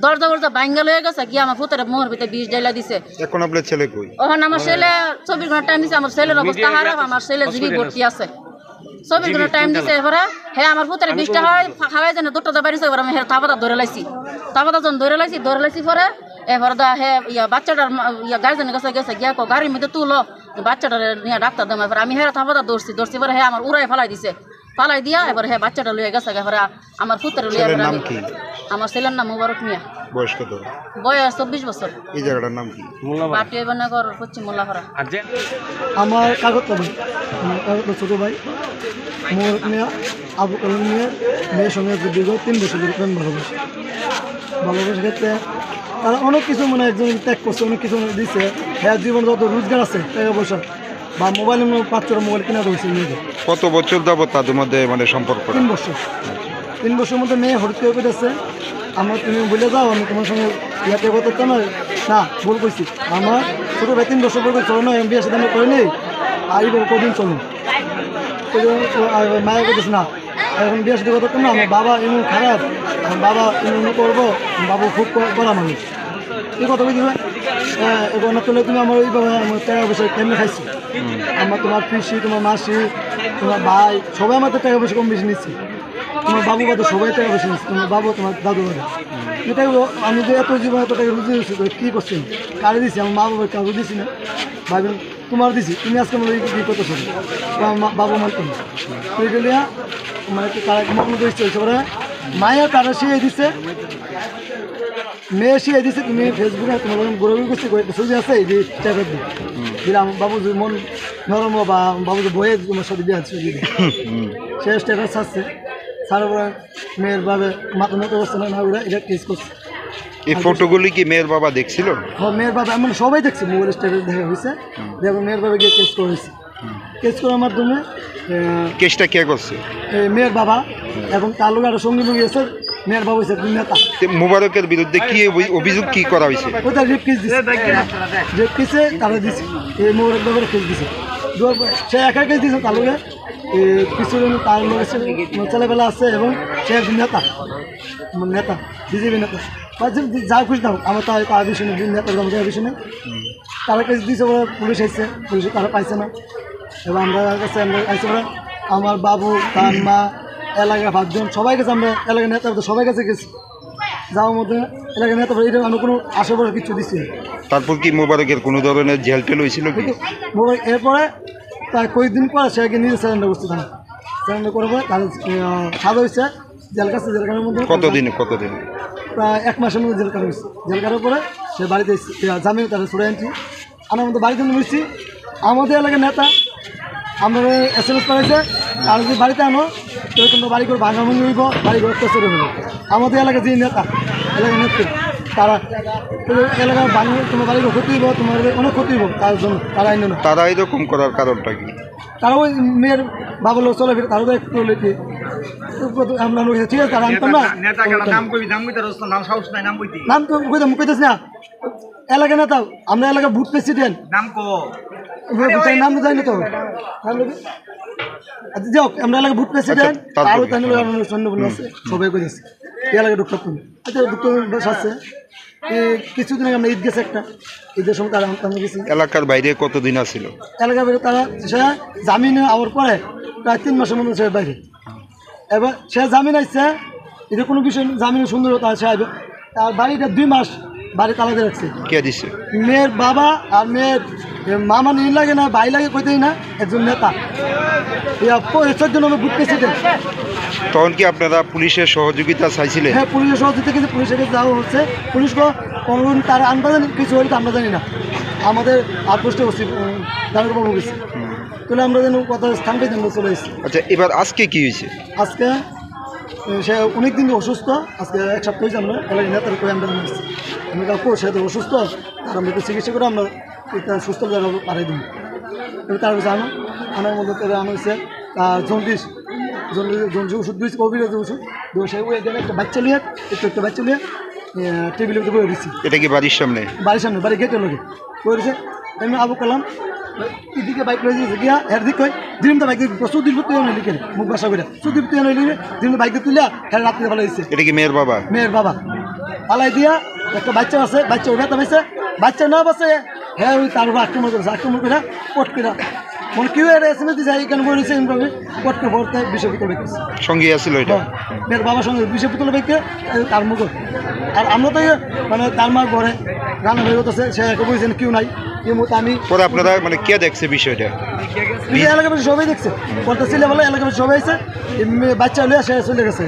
দরজা ভাঙ্গা লয়ে গেছে, গিয়ে আমার ফুতেরে মোহর ভিতরে বিষ ডাইলা দিছে। এখন আপনার ছেলে কই? ওখানে আমার ছেলে 24 ঘন্টা টাইম দিছে। আমার ছেলের অবস্থা খারাপ, আমার ছেলে জীবী ভর্তি আছে। 24 ঘন্টা টাইম দিছে। এবারে হ্যাঁ আমার পুতের 20 টাকা খাওয়াই জানে, 2টা বাড়িছে। এবার আমি হ্যাঁ তাবাদা ধরে লাইছি পরে এবার দা হ্যাঁ বাচ্চাটার গার্জেনের কাছে গেছে, গিয়া গাড়ির মধ্যে তুলো বাচ্চাটার নিয়ে ডাক্তার দাম। এবার আমি হ্যাঁ তাবাদা ধরছি পরে হ্যাঁ আমার উড়াই ফালাই দিয়া এবার হ্যাঁ বাচ্চাটা লইয়া গেছে। এবার আমার পুতের লইয়া আমার ছেলের নাম মুবারক মিয়া। বয়স কত? বয়স 24 বছর। এই জায়গাটার নাম কি? পাটিয়াবানগর, পশ্চিম মোল্লাপাড়া। আমার কাগজ ছোট ভাই মুবারক মিয়া, আবু কালাম মিয়ার মেয়ের সঙ্গে দীর্ঘ 3 বছর ধরে প্রেম ভালোবাসা ক্ষেত্রে তারা অনেক কিছু মানে একজন ত্যাগ করছে, অনেক কিছু দিচ্ছে। হ্যাঁ জীবন যত রোজগার আছে টাকা পয়সা বা মোবাইলের বাচ্চারা মোবাইল কিনা রয়েছে মেয়েদের। কত বছর যাবত তাদের মধ্যে মানে সম্পর্ক? 3 বছর। 3 বছরের মধ্যে মেয়ে হঠাৎ করে পেতেছে আমার, তুমি বলে যাও আমি তোমার সঙ্গে ইয়াতে কথা নয় না, ভুল করছি। আমার ছোটো ভাই 3 বছর পরে চলো না, আমি বিয়ে সাথে আমি করে নেই, আর এইভাবে কদিন চলুন। মায়ের কথা না, এখন বিয়ে সাথে কথা না, আমার বাবা এমন খারাপ, আমার বাবা এমন করবো, বাবা খুব করা মানুষ। এই কথা বলছি ভাই এবার না চলে তুমি আমার ওইভাবে আমার টাকা পয়সা কেমনে খাইছি। আমার তোমার পিসি, তোমার মাসি, তোমার ভাই সবাই আমাদের টাকা পয়সা কম বেশি নিচ্ছে। তোমার বাবু বাদে সবাই টাকা বেশি নিচ্ছে, তোমার বাবু তোমার দাদু বাদে। এটাই আমি যে এত জীবন এত টাকা রুজি দিচ্ছি, কী করছেন কারে দিচ্ছি? আমার মা বাবার কারো দিচ্ছি না, ভাবেন তোমার দিছি, তুমি আজকে আমার কী করতে শুনি বাবু মানতো না। ওই গেলে মানে তারা মগ্ন করেছে ওরা মায়া তারা শিয়ে দিচ্ছে, মেয়ে শিয়ে দিচ্ছে। তুমি ফেসবুকে তোমার ঘোরাঘুরি করছি, কয়েকটা ছবি আছে এই যে টাকা দিলে আমার বাবু যদি মন নরম বা বাবু যে বইয়ে তোমার সাথে বিয়ে ছবি সে স্ট্যাটাস ছাড়ছে, ছাড়ার পরে মেয়ের বাবা মাথা মতো অবস্থা না ওরা এটা কেস করছে। এই ফটোগুলি কি মেয়ের বাবা দেখছিল? হ্যাঁ মেয়ের বাবা এমন সবাই দেখছে, মোবাইল স্ট্যাটাস দেখা হয়েছে, দেখো মেয়ের বাবা গিয়ে কেস করেছে। কেস করার মাধ্যমে কেসটা কে করছে? মেয়ের বাবা এবং তার লোক আরো সঙ্গী লোক আছে। মেয়ের বাবা হয়েছে নেতা। মুবারকের বিরুদ্ধে কি অভিযোগ কি করা হয়েছে? ওটা রেপ কেস দিচ্ছে, রেপ কেসে তারা দিচ্ছে, এই মোবারক বাবার কেস দিচ্ছে। সে একা কেস দিচ্ছে, তার লোকে কিছু তার লোকের ছেলেবেলা আছে এবং সে একজন নেতা বিজেপি নেতা যা খুঁজ দাও আমার তার বিষয় নেই, নেতা আমাদের বিষয় নেই। তারা কেস দিয়েছে বলে পুলিশ এসছে, পুলিশে তারা পাইছে না। এবং আমরা কাছে আমরা আইসে বলে আমার বাবু, তার মা, এলাকার 5 জন সবাই কাছে, আমরা এলাকার নেতা সবাই কাছে গেছি। যাওয়ার মধ্যে এলাকার নেতা এটা আমরা কোনো আশা করে কিছু দিচ্ছি। তারপর কি মোবারকের কোনো ধরনের জেল টেল হয়েছিল কি? মোবারক এরপরে তার কয়েকদিন পরে সে আগে নিজে স্যারেন্ডার করছে, থানা স্যারেন্ডার করার পরে তার সাজা হয়েছে জেল কাছে। জেলখানার মধ্যে কতদিন? প্রায় 1 মাসের মধ্যে জেল কাটা হয়েছে। জেল কাটার পরে সে বাড়িতে জামিন তারা ছুড়ে আনছি। আমার মধ্যে বাড়িতে নিয়েছি আমাদের এলাকার নেতা, আমরা SMS করেছে আর যদি বাড়িতে আনো তাহলে তোমরা বাড়ি করে ভাঙা ভাঙি হইব, বাড়ি করে অত্যাচার হইব। আমাদের এলাকার যে নেতা, এলাকার নেত্রী তারা এলাকার ভাঙি তোমার বাড়ি করে ক্ষতি হইব, তোমার অনেক ক্ষতি হইব, তার জন্য তারা আইন না। তারা এরকম করার কারণটা কি? তারা ওই মেয়ের বাবা লোক চলে ফিরে তারও একটু লেখি আমরা ঠিক আছে তারা আনতাম না। নাম তো কইতেছি না, এলাকা নেতা আমরা এলাকার বুথ প্রেসিডেন্ট নাম নাম জানি না তো যাও আমরা এলাকার বুথ প্রেসিডেন্ট আরও তাই সৈন্য আছে সবাই করেছি এই এলাকায় ঢুকতে আচ্ছা ঢুকতে বেশ আছে। কিছুদিন আগে আমরা ঈদ গেছে একটা, ঈদের সময় তারা আমরা গেছি। এলাকার বাইরে কতদিন আসছিল? এলাকার বাইরে তারা সে জামিনে আওয়ার পরে প্রায় 3 মাসের মধ্যে সে বাইরে। এবার সে জামিন আসছে, এটা কোনো বিষয় জামিনে সুন্দর হতো সে আসবে। তার বাড়িটা 2 মাস বাড়ি তালা দিয়ে রাখছে। কে দিছে? মেয়ের বাবা আর মেয়ের মামা নিয়ে লাগে না, ভাই লাগে কইতেই না, একজন নেতা 14 জন বুথ প্রেসিডেন্ট। তখন কি আপনারা পুলিশের সহযোগিতা চাইছিলেন? হ্যাঁ পুলিশের সহযোগিতা কিন্তু পুলিশের কাছে যাওয়া হচ্ছে। পুলিশকে কোন তারা আন্দাজ কিছু হইলে আমরা জানি না, আমাদের আটপোস্টে বসছি দাঁড়াবো গেছি তাহলে আমরা যেন কথা স্থান পেয়ে আমরা চলে এসেছি। আচ্ছা এবার আজকে কি হয়েছে? আজকে সে অনেকদিন অসুস্থ, আজকে 1 সপ্তাহ হয়েছে আমরা এলাকায় নেতার করে আমরা এসেছি। আমি কাকু সে তো অসুস্থ, তার আমরা চিকিৎসা করে আমরা সুস্থ জায়গা পাঠাই দিই। তার জানো আনার মধ্যে তাদের আনা হয়েছে জন্ডিস ওষুধ দিয়েছে, কবিরাজি ওষুধ। তো সেই ওইখানে একটা বাচ্চা নিয়ে একটা বাচ্চা নিয়ে টেবিলের উপরে বয়ে দিচ্ছি। এটা কি বাড়ির সামনে? বাড়ির সামনে, বাড়ির গেটের লোকে বয়ে দিচ্ছে। এমনি আবু কালাম এদিকে বাইক রয়েছে গিয়া এর দিক কই দিন তো বাইক সুদীপ তুই এনে লিখে মুখ বাসা করে সুদীপ তুই এনে লিখে দিন বাইক তুলিয়া হ্যাঁ রাত্রে পালাই দিচ্ছে। এটা কি মেয়ের বাবা? মেয়ের বাবা পালাই দিয়া একটা বাচ্চা আছে, বাচ্চা ওটা পাইছে, বাচ্চা না বাসে হ্যাঁ ওই তার উপর আক্রমণ করেছে, আক্রমণ করে পট করে মানে কেউ একটা এসএমএস দিয়েছে এইখানে বলেছে পট করে পড়তে বিষয় পুতুল বাইকেছে সঙ্গে আসছিল এটা মেয়ের বাবার সঙ্গে বিষয় পুতুল বাইকে তার মুখ। আর আমরা তো মানে তার মা ঘরে রান্না হয়ে গেছে, সে একে বলছেন কেউ নাই। আমি পরে আপনারা মানে কে দেখছে বিষয়টা? এলাকার সবাই দেখছে, বলতে ছিল বলে এলাকার সবাই আছে, বাচ্চা হলে সে চলে গেছে।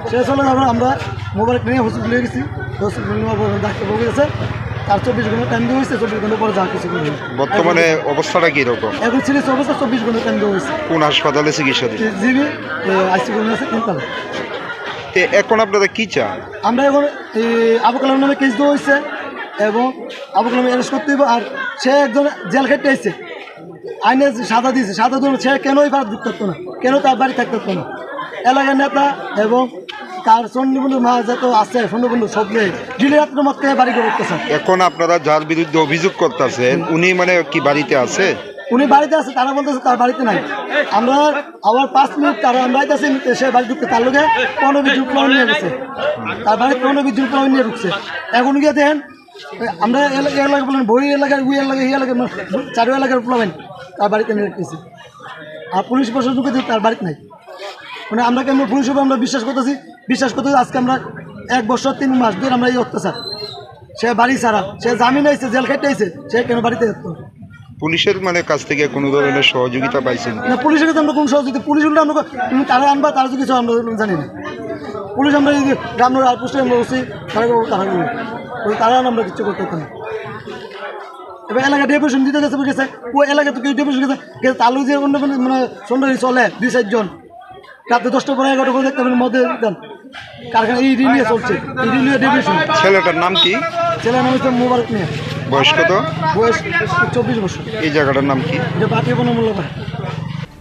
সে চলে যাবার আমরা মোবাইল নিয়ে হসপিটালে গেছি, হসপিটাল ডাক্তার বলে গেছে তার 24 ঘন্টা টাইম দেওয়া হয়েছে, 24 ঘন্টা পরে যা কিছু করবে। বর্তমানে অবস্থাটা কীরকম? এখন সিরিয়াস অবস্থা, 24 ঘন্টা টাইম দেওয়া হয়েছে। কোন হাসপাতালে চিকিৎসা দিচ্ছে? জিবি আইসিইউ আছে তিনতলা। এখন আপনারা কি চান? আমরা এখন আবু কালাম নামে কেস দেওয়া হয়েছে এবং আবু কালাম অ্যারেস্ট করতে হইব। আর সে একজন জেল খেটে আসছে, আইনে সাজা দিয়েছে, সাজা দিল সে কেন এই ভারত ঢুকতে পারতো না, কেন তার বাড়ি থাকতে পারতো না। এলাকার নেতা এবং তার সন্নিবন্ধু মা যত আছে সন্নিবন্ধু সব নিয়ে ডিলে রাত্রে মত বাড়ি করে উঠতেছে। এখন আপনারা যার বিরুদ্ধে অভিযোগ করতেছেন উনি মানে কি বাড়িতে আছে? উনি বাড়িতে আছে, তারা বলতেছে তার বাড়িতে নাই। আমরা আবার 5 মিনিট তারা বাড়িতে আছে, সে বাড়ি ঢুকতে তার লোকে 15 বিদ্যুৎ প্লাবন নিয়ে গেছে, তার বাড়িতে 15 বিদ্যুৎ প্লাবন নিয়ে ঢুকছে। এখন গিয়ে দেখেন আমরা এলাকা বলেন বই এলাকার ওই এলাকা এই এলাকার 4 এলাকার প্লাবেন তার বাড়িতে নিয়ে রেখেছি। আর পুলিশ প্রশাসনকে তার বাড়িতে নাই। মানে আমরা কেন পুলিশ উপর আমরা বিশ্বাস করতেছি আজকে আমরা 1 বছর 3 মাস ধরে আমরা এই অত্যাচার। সে বাড়ি ছাড়া, সে জামিন আইছে, জেল খেটে আইছে, সে কেন বাড়িতে যেত? পুলিশের মানে কাছ থেকে কোনো ধরনের সহযোগিতা পাইছেন না? পুলিশের কাছে আমরা কোনো সহযোগিতা, পুলিশ উল্টা আমরা তারা আনবা তারা কিছু আমরা জানি না। পুলিশ আমরা এই গ্রামের আউটপোস্টে আমরা বসি, তারা আমরা কিছু করতে পারি না। এবার এলাকা ডেপুটেশন দিতে গেছে, ওই এলাকা তো কেউ ডেপুটেশন গেছে তালু যে অন্য মানে সন্ধ্যা চলে 2-4 জন রাতে 10টা পরে 11টা করে দেখতে পাবেন মধ্যে কারখানা এই রিলিয়ে চলছে, এই রিলিয়ে ডেপুটেশন। ছেলেটার নাম কি? ছেলের নাম হচ্ছে মোবারক মিয়া। বয়স কত? বয়স 24 বছর। এই জায়গাটার নাম কি? এটা বাটিয়াবনমূল্য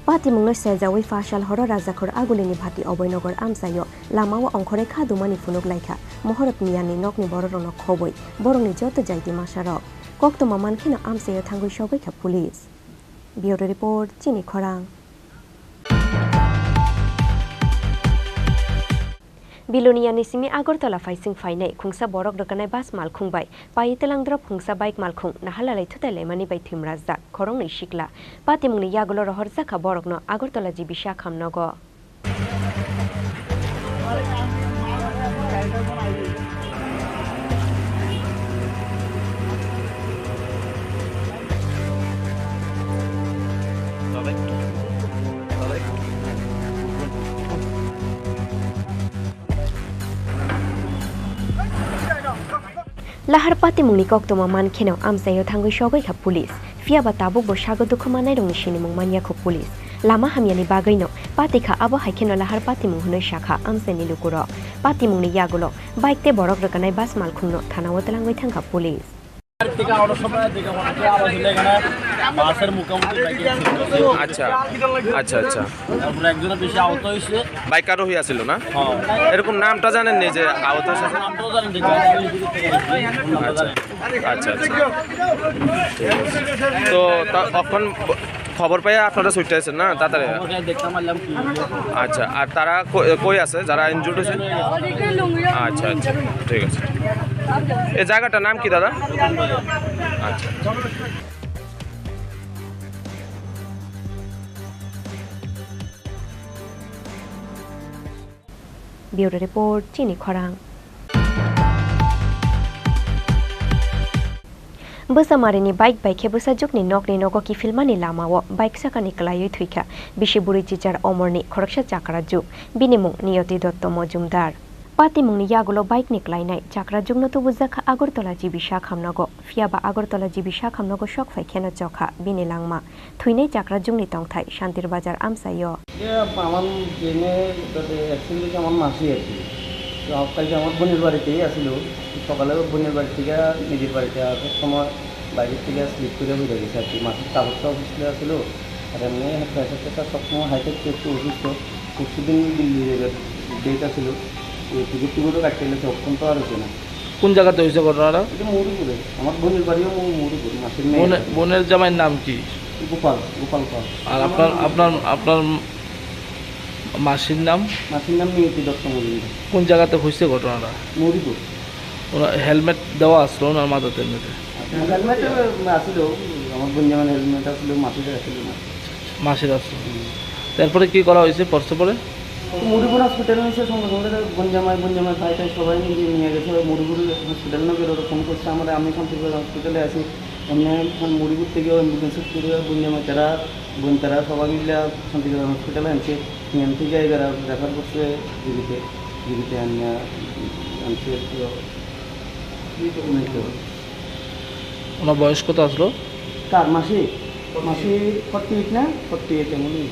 Patimung no sejawai fasal horo rajakor agulini bhati oboynogor amsayo lamao ongkhore khadumani funuk laikha mohorot miyani nokni borono khoboi borongni joto jaiti masarok koktoma mankhina amsayo thangoi shobai kha police. Bureau report Chini Khorang. Biloniani simi Agortala faising fainai khungsa borok rokanai bas malkhung bai pai telangdrop khungsa bike malkhung nahalalai thutale mani bai thimrajda khorong ni shikla patimungni yagulo rohor zakha borokno Agortala jibisha khamnogo. Lahar patimungni koktoma mankheno amsayo thangoi shogai kha police fiaba tabuk bo sago dukhumanai rongni sinimung mania kho police lama hamyani bagaino patikha abo haikheno lahar patimung hunoi shakha amsani lukuro patimungni yagulo bike te borok rokanai bas malkhungno thanao telangoi thangkha police. আচ্ছা আচ্ছা আচ্ছা একজনের বেশি আহত হয়েছে, bike আরোহী আছিল না? এরকম নামটা জানেন নি যে আহত হয়েছে? আচ্ছা আচ্ছা তো তখন খবর পেয়ে আপনারা ছুটে আছেন না তাড়াতাড়ি? আচ্ছা আর তারা কই আছে যারা ইনজুর্ড হয়েছে? আচ্ছা আচ্ছা ঠিক আছে। এই জায়গাটার নাম কি দাদা? আচ্ছা Bureau report Chini Khorang. Besamarini bike bike besa jukni nokni nogo ki filmani lamao bike sakani klayoi thuika bishiburi chichar omorni khoroksha chakra juk binimung niyoti dotto mojumdar patimungni yagulo bike ni klainai chakra jugno tu bujaka Agortala jibisha khamnago fiaba Agortala jibisha khamnago shok phai khena chokha binilangma thuinai chakra jugni tongthai Shantir Bazar amsayo আমার ট্রেনে accident আমার মাসি আর কি। তো কালকে আমার বোনের বাড়িতেই আসছিল, সকালে বোনের বাড়ি থেকে নিজের বাড়িতে আসার সময় বাইরের থেকে স্লিপ করে হয়ে গেছে আর কি। মাসির কাগজটা অফিসে আসছিল, আর এমনি প্রেশারটা সবসময় হাই থাকতে একটু অসুস্থ, পরশুদিন দিল্লির ডেট ছিল, টিকিট টিকিটও কাটতে গেছে, অপশন তো আর হচ্ছে না। কোন জায়গাতে হয়েছে ঘটনাটা? এটা মৌরিপুরে, আমার বোনের বাড়িও মৌরিপুর, মাসির মেয়ে। বোনের জামাইয়ের নাম কি? গোপাল পাল। আর আপনার আপনার আপনার মাসির নাম? মাসির নাম নিয়তি দত্ত মজুমদার। কোন জায়গাতে হয়েছে ঘটনাটা? মৌরিপুর। ওনার হেলমেট দেওয়া আসলো ওনার মাথাতে? হেলমেট আসছিল, আমার বোন জামাইয়ের হেলমেট আসছিল, মাসির আসছিল না। মাসির আসলো, তারপরে কি করা হয়েছে? পরে মুড়িপুর হসপিটালে এসে সঙ্গে সঙ্গে বনজামাই ভাই টাই সবাই নিয়ে গেছে মুড়িপুর হসপিটাল না বেরোতে ফোন করছে আমরা, আমি শান্তিপুর হসপিটালে আছি। এমনি মুড়িপুর থেকে অ্যাম্বুলেন্স করে বোন তারা সবাই মিলে শান্তিপুর হসপিটালে আনছে। এখান থেকে এরা রেফার করছে জীবিতে আনছে। ওনার বয়স কত আসলো? কার? মাসি 48 না 48 এমনই।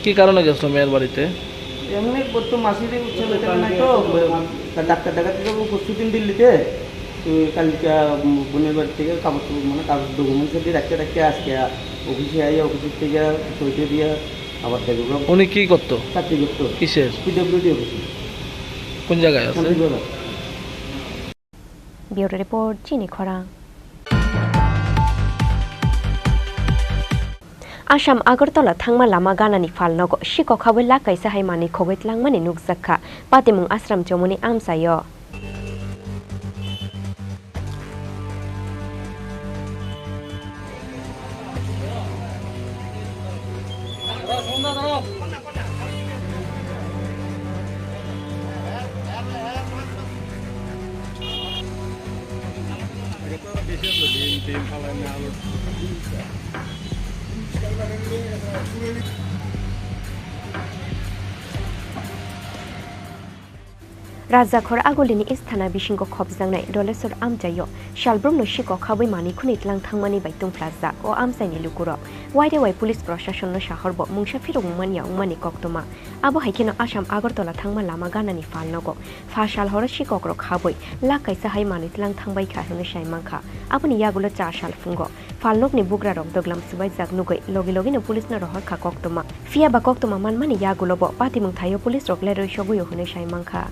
কী কারণে গেছিলো মেয়ের বাড়িতে? এমনি তো মাসির ছেলে নাই তো, ডাক্তার দেখাতে যাবো পরশুদিন দিল্লিতে। তো কালকে বোনের বাড়ি থেকে কাগজ ডকুমেন্টস দিয়ে রাখতে আজকে অফিসে অফিসের থেকে সইতে দিয়ে আবার দেখবো। উনি কী করতো? চাকরি করতো। কিসের? পিডব্লিউডি অফিসে। কোন জায়গায় আছে? ব্যুরো রিপোর্ট, চিনি খরাং। आसाम आगरतला थांमा लामा गानानि फालनग शिको खाबै लाकाइसा हाइमानि खबैत लांमानि नुकजाखा पातिमुं आश्रम चमुनि आमसायो। राजाखर आगलिनि इस्थाना बिसिंग खबजांनाय डलेसर आमजायो शालब्रमनो शिको खाबै मानि खुनितलां थांमानि बायतुं प्लाजा ओ आमसाइनि लुकुरो वाइदे वाइ पुलिस प्रशासननो साहरबो मुंसा फिरगुंमानिया उमानि कक्तमा आबो हाइकेनो आसाम आगरतला थांमा लामा गानानि फालनगो फाशाल हर शिकक्र खाबै लाकाइसा हाइ मानितलां थांबाय खाहोनो साइमांखा आबोनि यागुलो चाशाल फुंगो फालनगनि बुग्रा रक दगलाम सुबाय जाग नुगै लगे लगेनो पुलिसनो रहर खा कक्तमा फियाबा कक्तमा मानमानि यागुलोबो पातिमुं थायो पुलिस रकले रइसगुयो होनो साइमांखा।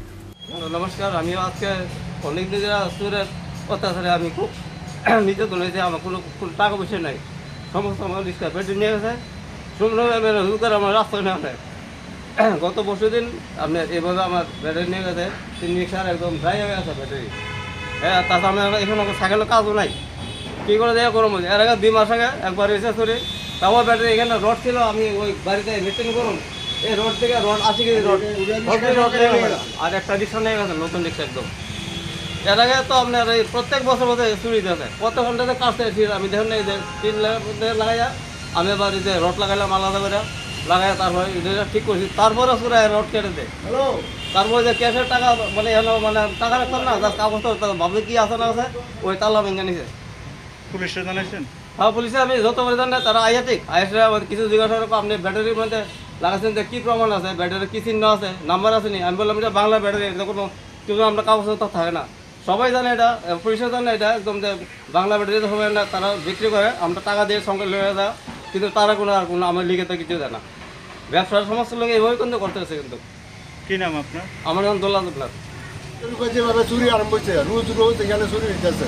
नमस्कार, আমি আজকে অনেক দিনের আসুরের অত্যাচারে আমি খুব নির্যাতন হয়েছে। আমার কোনো টাকা পয়সা নাই, সমস্ত আমার রিক্সা পেটে নিয়ে গেছে। শুকনো হুকার আমার রাস্তায় নেওয়া নেয়। গত পরশু দিন আপনার এভাবে আমার ব্যাটারি নিয়ে গেছে, 3 রিক্সার একদম ড্রাই হয়ে গেছে ব্যাটারি। হ্যাঁ, তাছাড়া আমার এখন সাইকেলের কাজও নাই, কী করে দেওয়া করবো। এর আগে 2 মাস আগে একবার রিচার্জ করি, তাও ব্যাটারি এখানে রড ছিল, আমি ওই বাড়িতে মিটিং করুন এই রোড থেকে রড 80 কেজি রড আর একটা রিক্সা নিয়ে গেছে, নতুন রিক্সা একদম। এর আগে তো আপনার এই প্রত্যেক বছর চুরি দিতে কত ঘন্টাতে কাজ চাইছি আমি, দেখুন এই যে 3 লাখ লাগাইয়া আমি এবার এই যে রড লাগাইলাম আলাদা করে লাগাই, তারপরে ঠিক করছি, তারপরে পুরো রড কেটে দেয়। তারপরে যে ক্যাশের টাকা মানে টাকা রাখতাম না, জাস্ট কাগজ ভাবলে কি আছে না আছে ওই তালা ভেঙে নিছে। পুলিশে জানাইছেন? হ্যাঁ, পুলিশে আমি যতবার জানি তারা আইয়া ঠিক আইসা কিছু জিজ্ঞাসা করবো আপনি ব্যাটারির মধ্যে লাগাচ্ছেন যে কী প্রমাণ আছে, ব্যাটারি কী চিহ্ন আছে, নাম্বার আছে নি। আমি বললাম এটা বাংলা ব্যাটারি, এটা কোনো কিন্তু আমরা কাগজ তো থাকে না। সবাই জানে এটা, পুলিশে জানে এটা একদম যে বাংলা ব্যাটারি হবে না, তারা বিক্রি করে, আমরা টাকা দিয়ে সঙ্গে লয়ে যায়, কিন্তু তারা কোনো আমার লিখে তো কিছু দেয় না। ব্যবসার সমস্ত লোক এইভাবে কিন্তু করতেছে। কিন্তু কী নাম আপনার? আমার নাম দোল্লা দুবলার। যেভাবে চুরি আরম্ভ হয়েছে, রোজ এখানে চুরি হইতেছে।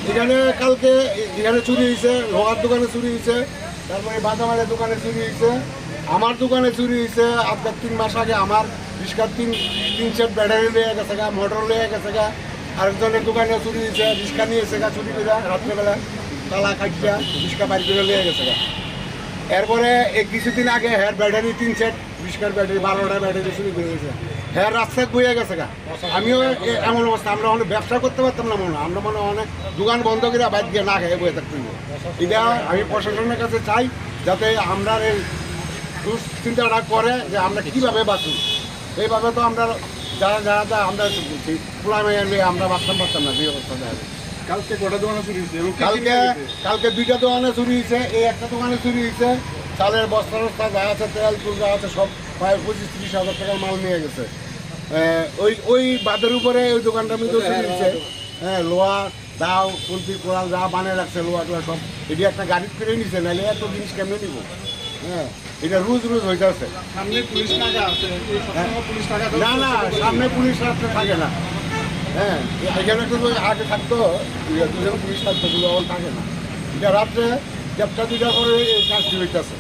এখানে কালকে এখানে চুরি হয়েছে, লোহার দোকানে চুরি হয়েছে, তারপরে বাদামালের দোকানে চুরি হয়েছে, আমার দোকানে চুরি হয়েছে। আপনার 3 মাস আগে আমার রিক্সার 3 সেট ব্যাটারি লেগে গেছে গা, মোটর লেগে গেছে গা। আরেকজনের দোকানে চুরি হয়েছে, রিক্সা নিয়েছে গা, চুরি করে রাত্রেবেলা তালা কাটিয়া রিক্সা বাড়ি করে লেগে গেছে গা। এরপরে এই কিছুদিন আগে হ্যার ব্যাটারি 3 সেট রিক্সার ব্যাটারি 12টা ব্যাটারি চুরি করে গেছে, হ্যাঁ রাস্তায় বইয়ে গেছে গা। আমিও এমন অবস্থা, আমরা অনেক ব্যবসা করতে পারতাম না মনে হয়, আমরা মনে অনেক দোকান বন্ধ করে বাইর দিয়ে না খেয়ে বয়ে থাকতে। এটা আমি প্রশাসনের কাছে চাই যাতে আমরা এই দুশ্চিন্তাটা করে যে আমরা কীভাবে বাঁচি। এইভাবে তো আমরা যারা আমরা আমরা বাঁচতে পারতাম না যে অবস্থা দেখা যায়। কালকে কটা দোকানে চুরি হয়েছে? কালকে 2টা দোকানে চুরি হয়েছে, এই একটা দোকানে চুরি হয়েছে। চালের বস্তা যা আছে, তেল চুল যা আছে সব প্রায় 25-30 হাজার টাকার মাল নিয়ে গেছে। ওই বাঁধের উপরে ওই দোকানটার মধ্যে চুরি হয়েছে। হ্যাঁ, লোহা দাও কুলপি কোরাল যা বানিয়ে রাখছে লোয়া টোয়া সব এটি একটা গাড়ি করে নিছে নাহলে এত জিনিস কেমনে নিব হ্যাঁ এটা রোজ হইতেছে সামনে পুলিশ নাকা আছে পুলিশ নাকা না না সামনে পুলিশ রাস্তা থাকে না হ্যাঁ এখানে তো আগে থাকতো দুজন পুলিশ থাকতো এখন থাকে না এটা রাত্রে দেড়টা দুটা করে এই কাজটি হইতেছে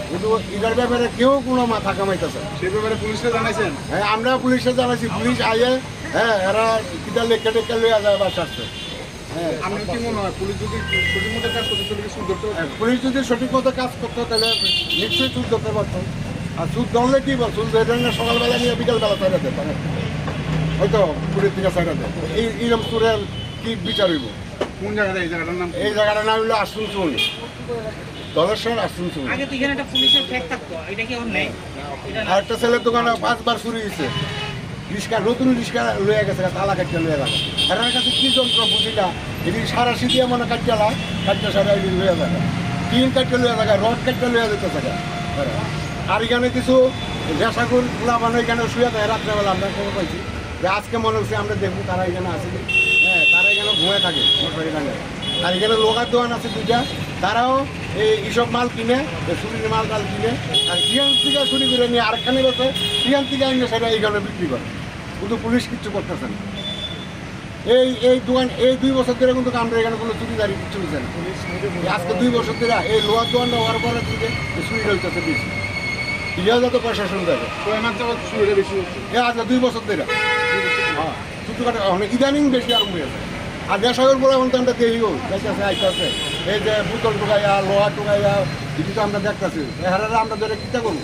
কিন্তু এটার ব্যাপারে কেউ কোনো মাথা কামাইতেছে সেই ব্যাপারে পুলিশকে জানাইছেন হ্যাঁ আমরা পুলিশে জানাইছি পুলিশ আইয়ে হ্যাঁ এরা কিটা লেখা টেখা লইয়া যায় বাস আসছে হ্যাঁ আপনার কি মনে হয় পুলিশ যদি সঠিক মতো কাজ করতে তাহলে সুদ ধরতে পারতো? পুলিশ যদি সঠিক মতো কাজ করতো তাহলে নিশ্চয়ই সুদ ধরতে পারতো আর সুদ ধরলে কি বল সুদ ধরে না সকালবেলা নিয়ে বিকালবেলা চাইতে পারে হয়তো পুলিশ থেকে চাইতে এইরকম সুরের কি বিচার হইব কোন জায়গাটা এই জায়গাটার নাম এই জায়গাটার নাম হলো আশ্রম চুন দলেশ্বর আশ্রম চুন আগে তো এখানে একটা পুলিশের ট্যাগ থাকতো এটা কি এখন নেই আর একটা ছেলের দোকানে 5 বার চুরি হয়েছে রিক্সা নতুন রিক্সা লয়ে গেছে তালা কাটিয়ে লয়ে গেছে এর কাছে কি যন্ত্র বুঝিলা এটি সারা সিটিয়া মনে কাটিয়ালা কাটিয়ে সারা লয়ে যাবে টিন কাটিয়ে লয়ে যাবে রড কাটিয়ে লয়ে যেতে থাকে আর এখানে কিছু নেশাগুর খোলা মানে এখানে শুয়ে থাকে রাত্রেবেলা আমরা খবর পাইছি যে আজকে মনে হচ্ছে আমরা দেখবো তারা এখানে আছে হ্যাঁ তারা এখানে ঘুমিয়ে থাকে এখানে আর এখানে লোকার দোকান আছে দুইটা তারাও এইসব মাল কিনে চুরির মাল কিনে আর ইহান থেকে চুরি করে নিয়ে আরেকখানে বসে ইহান থেকে আইনে সেটা এইখানে বিক্রি করে কিন্তু পুলিশ কিচ্ছু করতেছে না এই দোকান এই 2 বছর ধরে কিন্তু আমরা এখানে কোনো চুরিদারি কিচ্ছু হচ্ছে না আজকে 2 বছর ধরে এই লোহার দোকানটা হওয়ার পরে থেকে চুরি হইতেছে বেশি ইহাও যত প্রশাসন দেখে চুরিটা বেশি হচ্ছে আজকে 2 বছর ধরে হ্যাঁ ছোটখাটো ইদানিং বেশি আরম্ভ হয়েছে আর দেশাগর বলে এখন তো আমরা দেখিও দেখতেছে আইতেছে এই যে বোতল টুকাইয়া লোহা টুকাইয়া এটি তো আমরা দেখতেছি হারারা আমরা ধরে কিতা করবো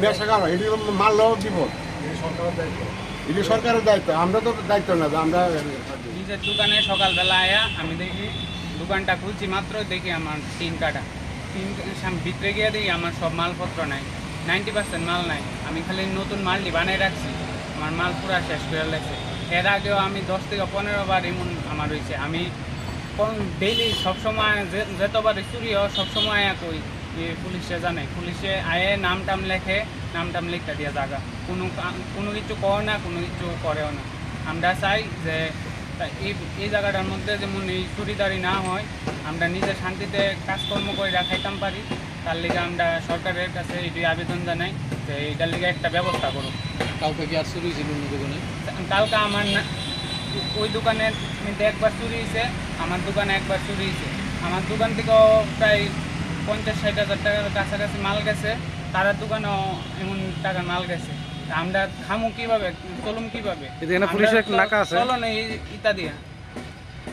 নেশা খাওয়া এটি মাল লওয়া বিপদ এটি সরকারের দায়িত্ব আমরা তো দায়িত্ব না আমরা নিজের দোকানে সকালবেলা আয়া আমি দেখি দোকানটা খুলছি মাত্র দেখি আমার টিন কাটা ভিতরে গিয়ে দেখি আমার সব মালপত্র নাই 90% মাল নাই আমি খালি নতুন মালটি বানিয়ে রাখছি আমার মাল পুরা শেষ করে লাগছে এর আগেও আমি 10 থেকে 15 বার এমন আমার হয়েছে আমি ডেইলি সবসময় যতবার চুরি হয় সবসময় কই পুলিশে জানে পুলিশে আয়ে নাম টাম লিখতে দিয়ে জায়গা কোনো কিছু করে না কোনো কিছু করেও না আমরা চাই যে এই জায়গাটার মধ্যে যেমন এই চুরিদারি না হয় আমরা নিজে শান্তিতে কাজকর্ম করে রাখাইতাম পারি তার লিগে আমরা সরকারের কাছে এটি আবেদন জানাই যে এটার লিগে একটা ব্যবস্থা করুক কালকে কি আর চুরি হয়েছিল অন্য দোকানে কালকে আমার ওই দোকানের মধ্যে একবার চুরি হয়েছে আমার দোকানে একবার চুরি হয়েছে আমার দোকান থেকেও প্রায় 50-60 হাজার টাকার কাছাকাছি মাল গেছে তার দোকানেও এমন টাকার মাল গেছে আমরা খামু কিভাবে চলুম কিভাবে পুলিশের নাকা আছে চলো না ইটা দিয়া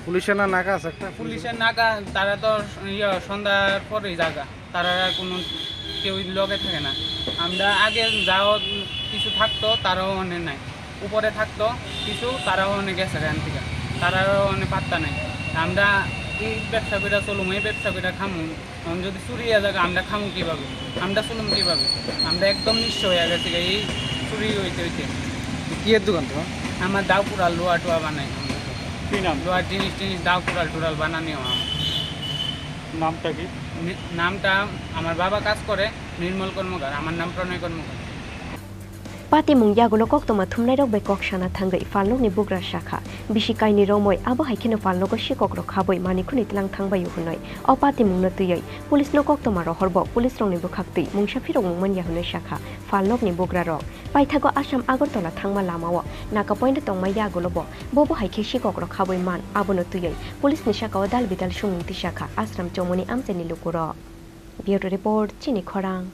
পুলিশের না নাকা আছে একটা পুলিশের নাকা তারা তো সন্ধ্যার পরেই জায়গা তারা কোনো কেউ লগে থাকে না আমরা আগে যাও কিছু থাকতো তারাও অনেক নাই উপরে থাকতো কিছু তারাও অনেক গেছে এখান থেকে তারাও অনেক পাত্তা নাই আমরা এই ব্যবসা করে চলুম এই ব্যবসা করে খামু যদি চুরি হয়ে যাবে আমরা খামু কীভাবে আমরা চলুম কীভাবে আমরা একদম নিঃস্ব হয়ে গেছি এই চুরি হইতে কি এর দোকান তো আমার দাও কুড়াল লোহা টোয়া বানাই কি নাম লোহার জিনিস দাও কুড়াল টুরাল বানানিও নামটা কি নামটা আমার বাবা কাজ করে নির্মল কর্মকার আমার নাম প্রণয় কর্মকার Patimung yagulo kok toma thumnai rok bai kok sana thangai falok ni bugra shakha bisikai ni romoi abo haikeno falok ko sikok rok khaboi manikhuni tlang thangbai hunoi o patimung no tuyai police no kok toma rohorbo police rong ni bukhaktui mungsafi rok mungman yahunoi shakha falok ni bugra rok paithago Assam Agartala thangma lamao naka point tongma yagulo bobo haike sikok rok khaboi man abo no tuyai police ni shaka dal bidal sungti shakha Asram Chomoni amcheni lukuro Bureau report Chini Khorang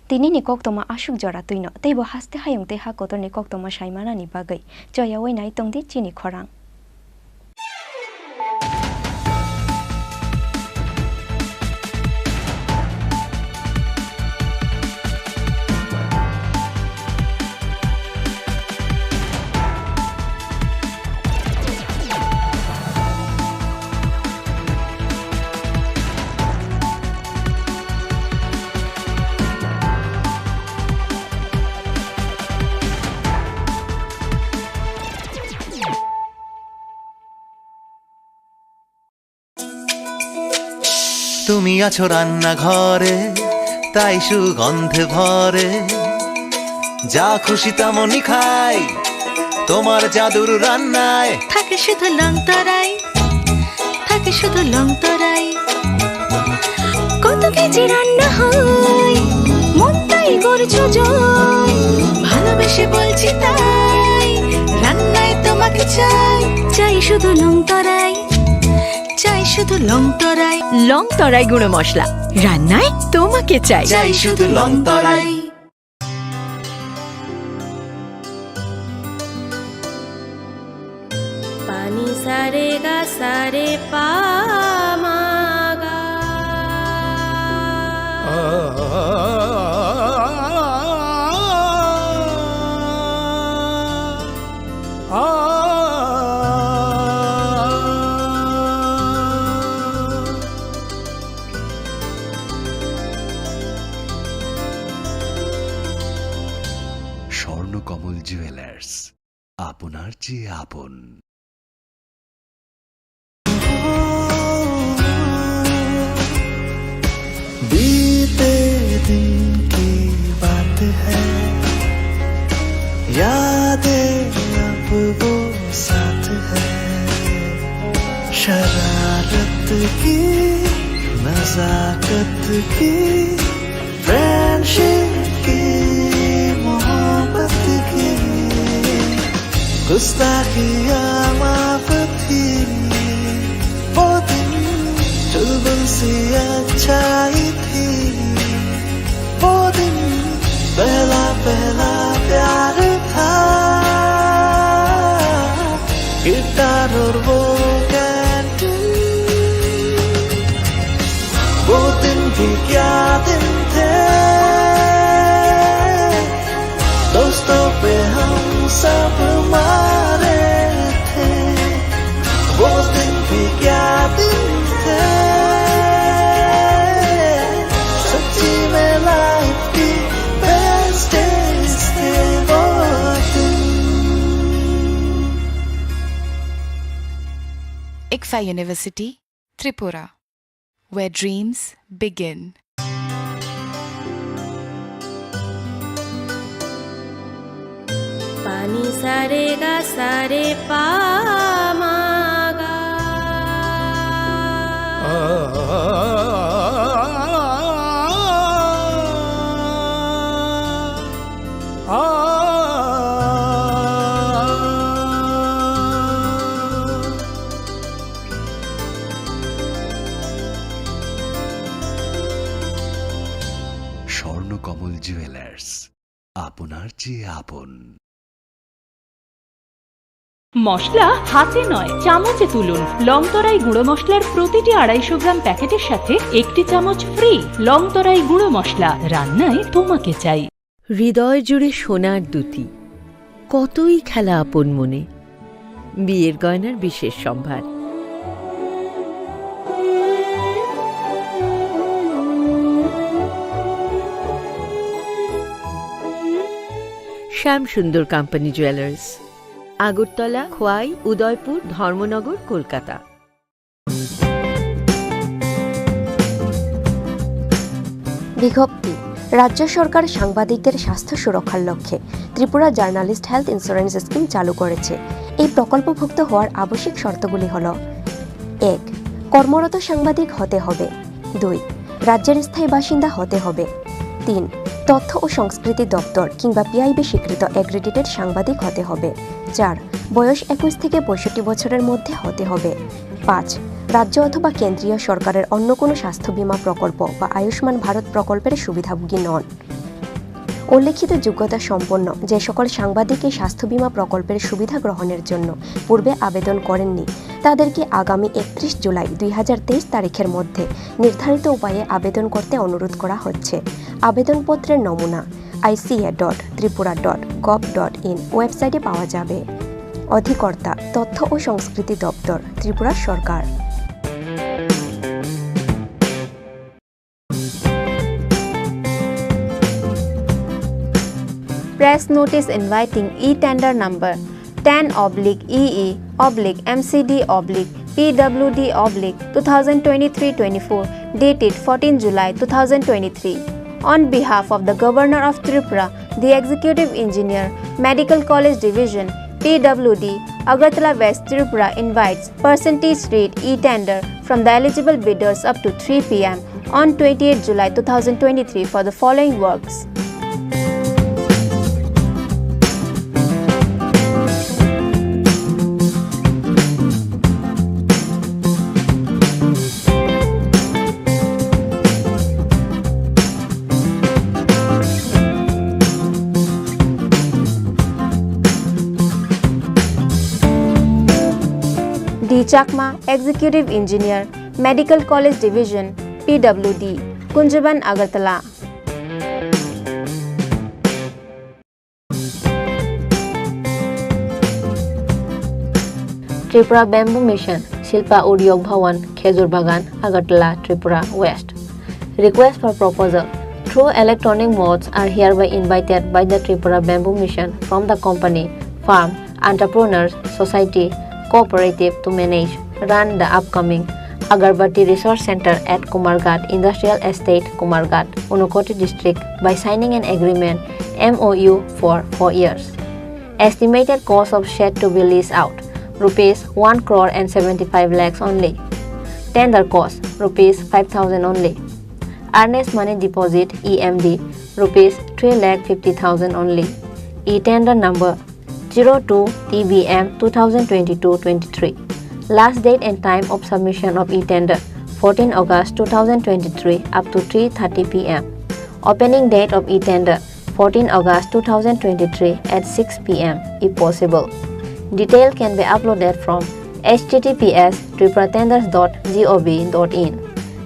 Tini ni kok toma ashuk jora tuino teibo haste hayong te ha kotor ni kok toma shaimana ni bagai joya wei nai tongdi Chini Khorang তুমি আছো রান্নাঘরে তাই সুগন্ধে ভরে যা খুশি তেমনই খাই তোমার জাদুর রান্নায় থাকে শুধু লং তরাই, থাকে শুধু লং তরাই। কত কেজি রান্না হয়, মনটাই করছো জয়। ভালোবেসে বলছি তাই, রান্নায় তোমাকে চাই, চাই শুধু লং তরাই, চাই শুধু লং তরাই। লং তরাই গুঁড়ো মশলা, রান্নায় তোমাকে চাই, চাই শুধু লং তরাই। পানি সারে গা সারে পা মা গা। স্বর্ণকমল জুয়েলার্স, আপনার চেয়ে আপন। बीते दिन की बात है, यादें अब वो साथ है। शरारत की, नजाकत की, फ्रेंडशिप की, मोहब्बत की, गुस्ताखियाँ माफ थी। वो दिन चुलबुल सी अच्छाई थी, वो दिन पहला पहला प्यार था। गिटार और वो कैंटीन, वो दिन भी क्या दिन थे। दोस्तों पे हम सब मारे थे, वो दिन भी क्या दिन थे। सच्ची में लाइफ की बेस्ट डेज थे वो दिन। ICFA University, Tripura, where dreams begin. पानी सारे गा सारे पा मा गा। স্বর্ণকমল জুয়েলার্স, আপনার চেয়ে আপন। মশলা হাতে নয় চামচে তুলুন। লংতরাই গুঁড়ো মশলার প্রতিটি 250 গ্রাম প্যাকেটের সাথে 1টি চামচ ফ্রি। লংতরাই গুঁড়ো মশলা, রান্নায় তোমাকে চাই। হৃদয় জুড়ে সোনার দুটি, কতই খেলা আপন মনে। বিয়ের গয়নার বিশেষ সম্ভার। শ্যাম সুন্দর কোম্পানি জুয়েলার্স, আগরতলা, খোয়াই, উদয়পুর, ধর্মনগর, কলকাতা। বিজ্ঞপ্তি। রাজ্য সরকার সাংবাদিকদের স্বাস্থ্য সুরক্ষার লক্ষ্যে Tripura journalist health insurance scheme চালু করেছে। এই প্রকল্পভুক্ত হওয়ার আবশ্যিক শর্তগুলি হল: 1. কর্মরত সাংবাদিক হতে হবে। 2. রাজ্যের স্থায়ী বাসিন্দা হতে হবে। 3. তথ্য ও সংস্কৃতি দপ্তর কিংবা পিআইবি স্বীকৃত অ্যাক্রেডিটেড সাংবাদিক হতে হবে। 4. বয়স 21 থেকে 65 বছরের মধ্যে হতে হবে। 5. রাজ্য অথবা কেন্দ্রীয় সরকারের অন্য কোনো স্বাস্থ্য বীমা প্রকল্প বা আয়ুষ্মান ভারত প্রকল্পের সুবিধাভোগী নন। উল্লেখিত যোগ্যতা সম্পন্ন যে সকল সাংবাদিক এই স্বাস্থ্য বীমা প্রকল্পের সুবিধা গ্রহণের জন্য পূর্বে আবেদন করেননি, তাদেরকে আগামী 31 জুলাই 2023 তারিখের মধ্যে নির্ধারিত উপায়ে আবেদন করতে অনুরোধ করা হচ্ছে। আবেদনপত্রের নমুনা ica.tripura.gov.in ওয়েবসাইটে পাওয়া যাবে। অধিকর্তা তথ্য ও সংস্কৃতি দপ্তর, ত্রিপুরা সরকার। Press notice inviting e-tender number 10/EE/MCD/PWD/2023-24 dated 14 July 2023. On behalf of the Governor of Tripura, the Executive Engineer, Medical College Division, PWD Agartala West Tripura invites percentage rate e-tender from the eligible bidders up to 3 p.m. on 28 July 2023 for the following works. D. Chakma, Executive Engineer, Medical College Division, PWD, Kunjaban, Agartala. Tripura Bamboo Mission, Shilpa Udyog Bhawan, Khezur Bagan, Agartala, Tripura West. Request for proposal through electronic modes are hereby invited by the Tripura Bamboo Mission from the company, farm, entrepreneurs, society, cooperative to manage, run the upcoming Agarbatti Resource Center at Kumarghat Industrial Estate, Kumarghat, Unakoti District by signing an agreement MOU for 4 years. Estimated cost of shed to be leased out, rupees 1 crore and 75 lakhs only. Tender cost, rupees 5,000 only. Earnest money deposit EMD, rupees 3,50,000 only. E-tender number 02 TBM 2022-23. Last date and time of submission of e-tender 14 August 2023 up to 3:30 p.m. Opening date of e-tender 14 August 2023 at 6 p.m. if possible. Detail can be uploaded from https://tripuratenders.gov.in.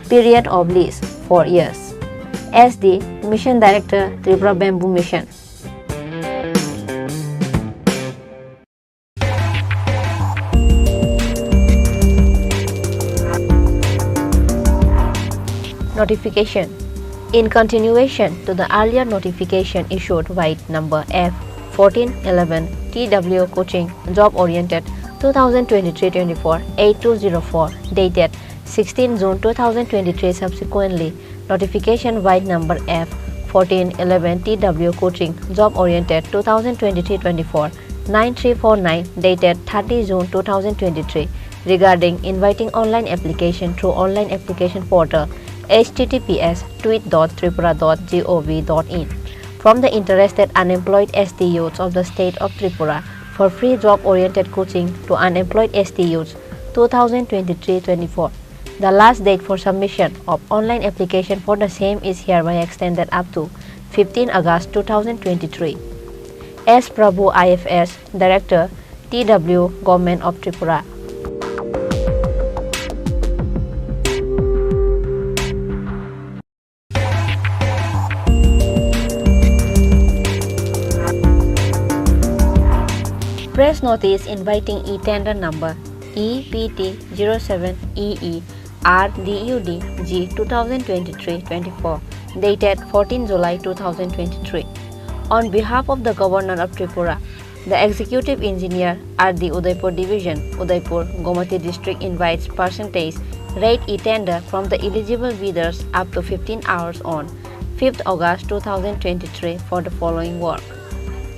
Period of lease 4 years. SD Mission Director, Tripura Bamboo Mission. Notification. In continuation to the earlier notification issued by number F1411 TW Coaching Job Oriented 2023-24 8204 dated 16 June 2023, subsequently notification by number F1411 TW Coaching Job Oriented 2023-24 9349 dated 30 June 2023 regarding inviting online application through online application portal https://tweet.tripura.gov.in from the interested unemployed ST youths of the state of Tripura for free job-oriented coaching to unemployed ST youths 2023-24. The last date for submission of online application for the same is hereby extended up to 15 August 2023. S. Prabhu IFS, Director, TW, Government of Tripura. Press notice inviting e-tender number EPT07EE RDUD G 2023-24 dated 14 July 2023. On behalf of the Governor of Tripura, the Executive Engineer RD Udaipur Division, Udaipur, Gomati District invites percentage rate e-tender from the eligible bidders up to 15 hours on 5th August 2023 for the following work.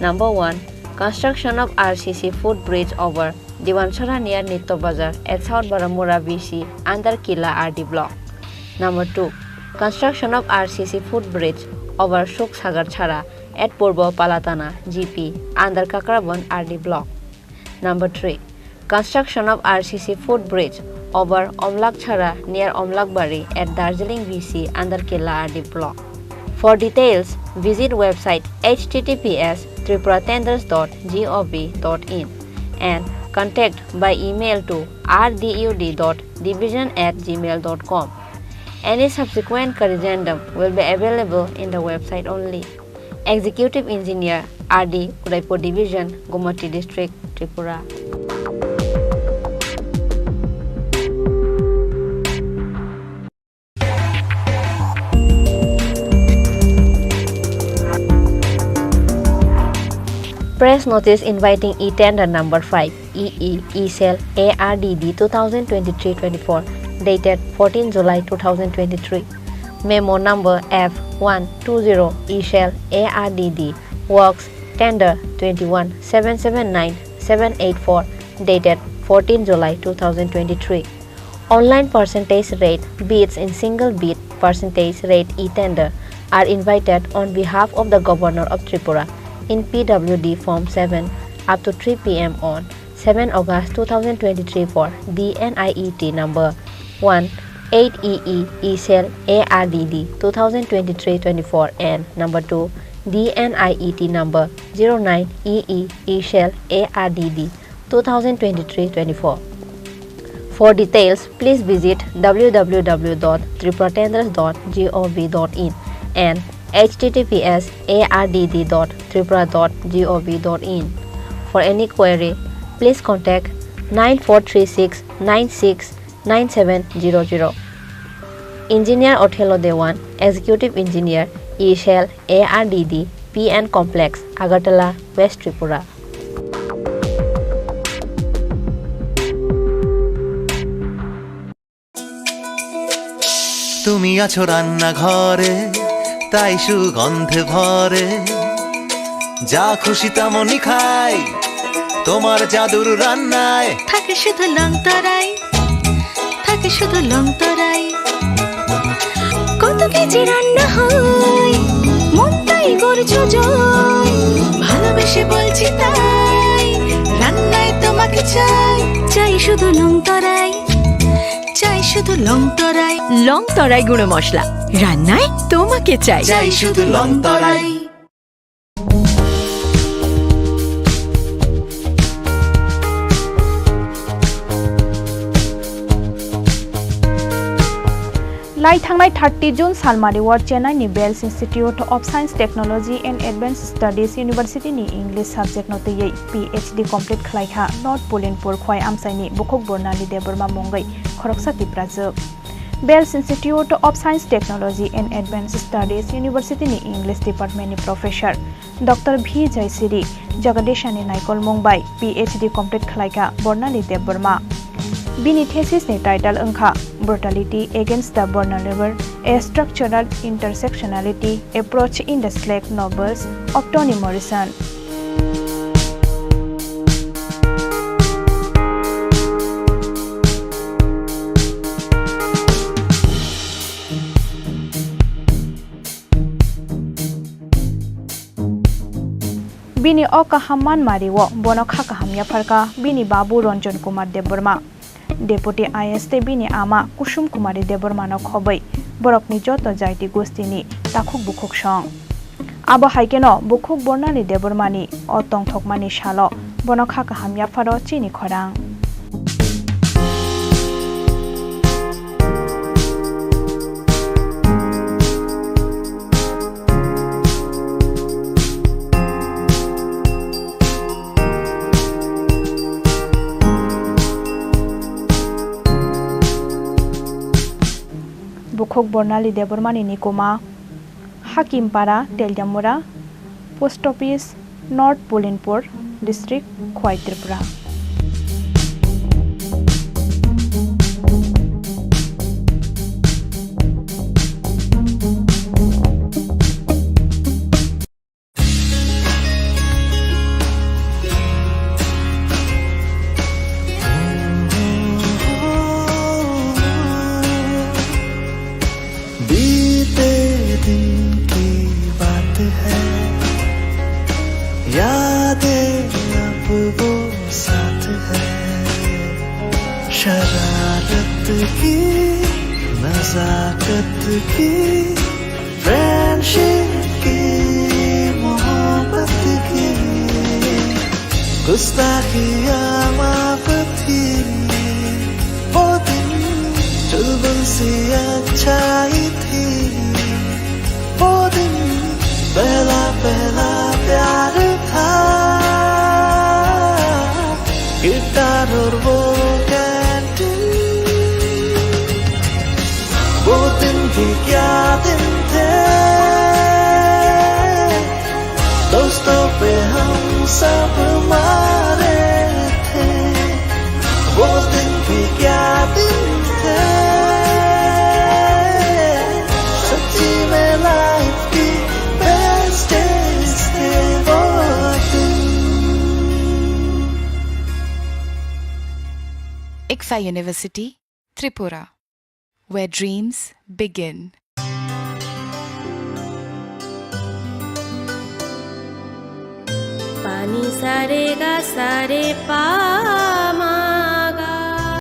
Number 1. Construction of RCC footbridge over Diwanchara near Nitto Bazar at South Baramura BC under Kila RD block. Number 2. Construction of RCC footbridge over Shuk Sagar Chhara at Purbo Palatana GP under Kakraban RD block. Number 3. Construction of RCC footbridge over Omlak Chhara near Omlakbari at Darjeeling BC under Kila RD block. For details, visit website https://tripuratenders.gov.in and contact by email to rdud.division@gmail.com. Any subsequent corrigendum will be available in the website only. Executive Engineer RD Udaipur Division, Gomati District, Tripura. Press notice inviting e-tender number 5 EE E-Cell ARDD 2023-24 dated 14 July 2023. Memo number F120 E-Cell ARDD Works Tender 21 779 784 dated 14 July 2023. Online percentage rate bids in single bid percentage rate e-tender are invited on behalf of the Governor of Tripura in PWD Form 7 up to 3 p.m. on 7 August 2023 for DNIET number 1-8EE E-Cell ARDD 2023-24 and number 2 DNIET number 09EE E-Cell ARDD 2023-24. For details, please visit www.tripuratenders.gov.in and https://ardd.tripura.gov.in. For any query, please contact 9436 96 9700. Engineer Othello Dewan, Executive Engineer, E-Shell ARDD, PN Complex, Agartala, West Tripura. তুমি আছো রান্না ঘরে তাই সুগন্ধে ভরে যা খুশি তেমনই খাই তোমার জাদুর রান্নায় থাকে শুধু লং তরাই থাকে শুধু লং তরাই কত কেজি রান্না হয় মনটাই করছো জয় ভালোবেসে বলছি তাই রান্নায় তোমাকে চাই চাই শুধু লং তরাই চাই শুধু লং তরাই গুঁড়ো মশলা রান্নায় তোমাকে চাই চাই শুধু লং তরাই। लाई थांनाय 30 जून सालमारि वार Chennai Vels institute of science technology and advance studies university नि इंग्लिश सब्जेक्ट नतयै PhD कंप्लीट खलाइखा नॉर्थ पोलिनपुर खोय आमसाइनि बुखक बरनालि देबरमा मंगै खरकसा तिप्राजोब Vels institute of science technology and advance studies university नि इंग्लिश डिपार्टमेंट नि प्रोफेसर डॉक्टर V जयसिरी जगदीशानि नायकल मंगबाय PhD कंप्लीट खलाइखा बरनालि देबरमा बिनि थेसिस नि टाइटल अंखा Brutality Against the Vulnerable, a Structural Intersectionality Approach in the Slack Novels of Toni Morrison. Bini o kahaman mariwo bono khakahamya pharka bini babu Ranjan Kumar Deborma. Deputy IST bini ama Kusum Kumari Debormano khobai borokni joto jaiti gostini takhuk bukhuk song abo haikeno bukhuk bornali Debormani o tongthokmani shalo bono khaka hamya pharo Chini Khorang बुखक बरनालि देबरमानि निकोमा Hakimpara Teliamura post office north Pulinpur district खोय त्रिपुरा यादें अब वो साथ है शरारत की नजाकत की फ्रेंडशिप की मोहब्बत की गुस्ताखियाँ माफ थी वो दिन चुलबुल सी अच्छाई थी वो दिन पहला पहला प्यार था गिटार और वो कैंटीन वो दिन भी क्या दिन थे दोस्तों पे हम सब मारे थे वो दिन भी क्या दिन थे सच्ची में लाइफ की बेस्ट डेज थे वो दिन Ekfa University, Tripura, where dreams begin. पानी सारे गा सारे पा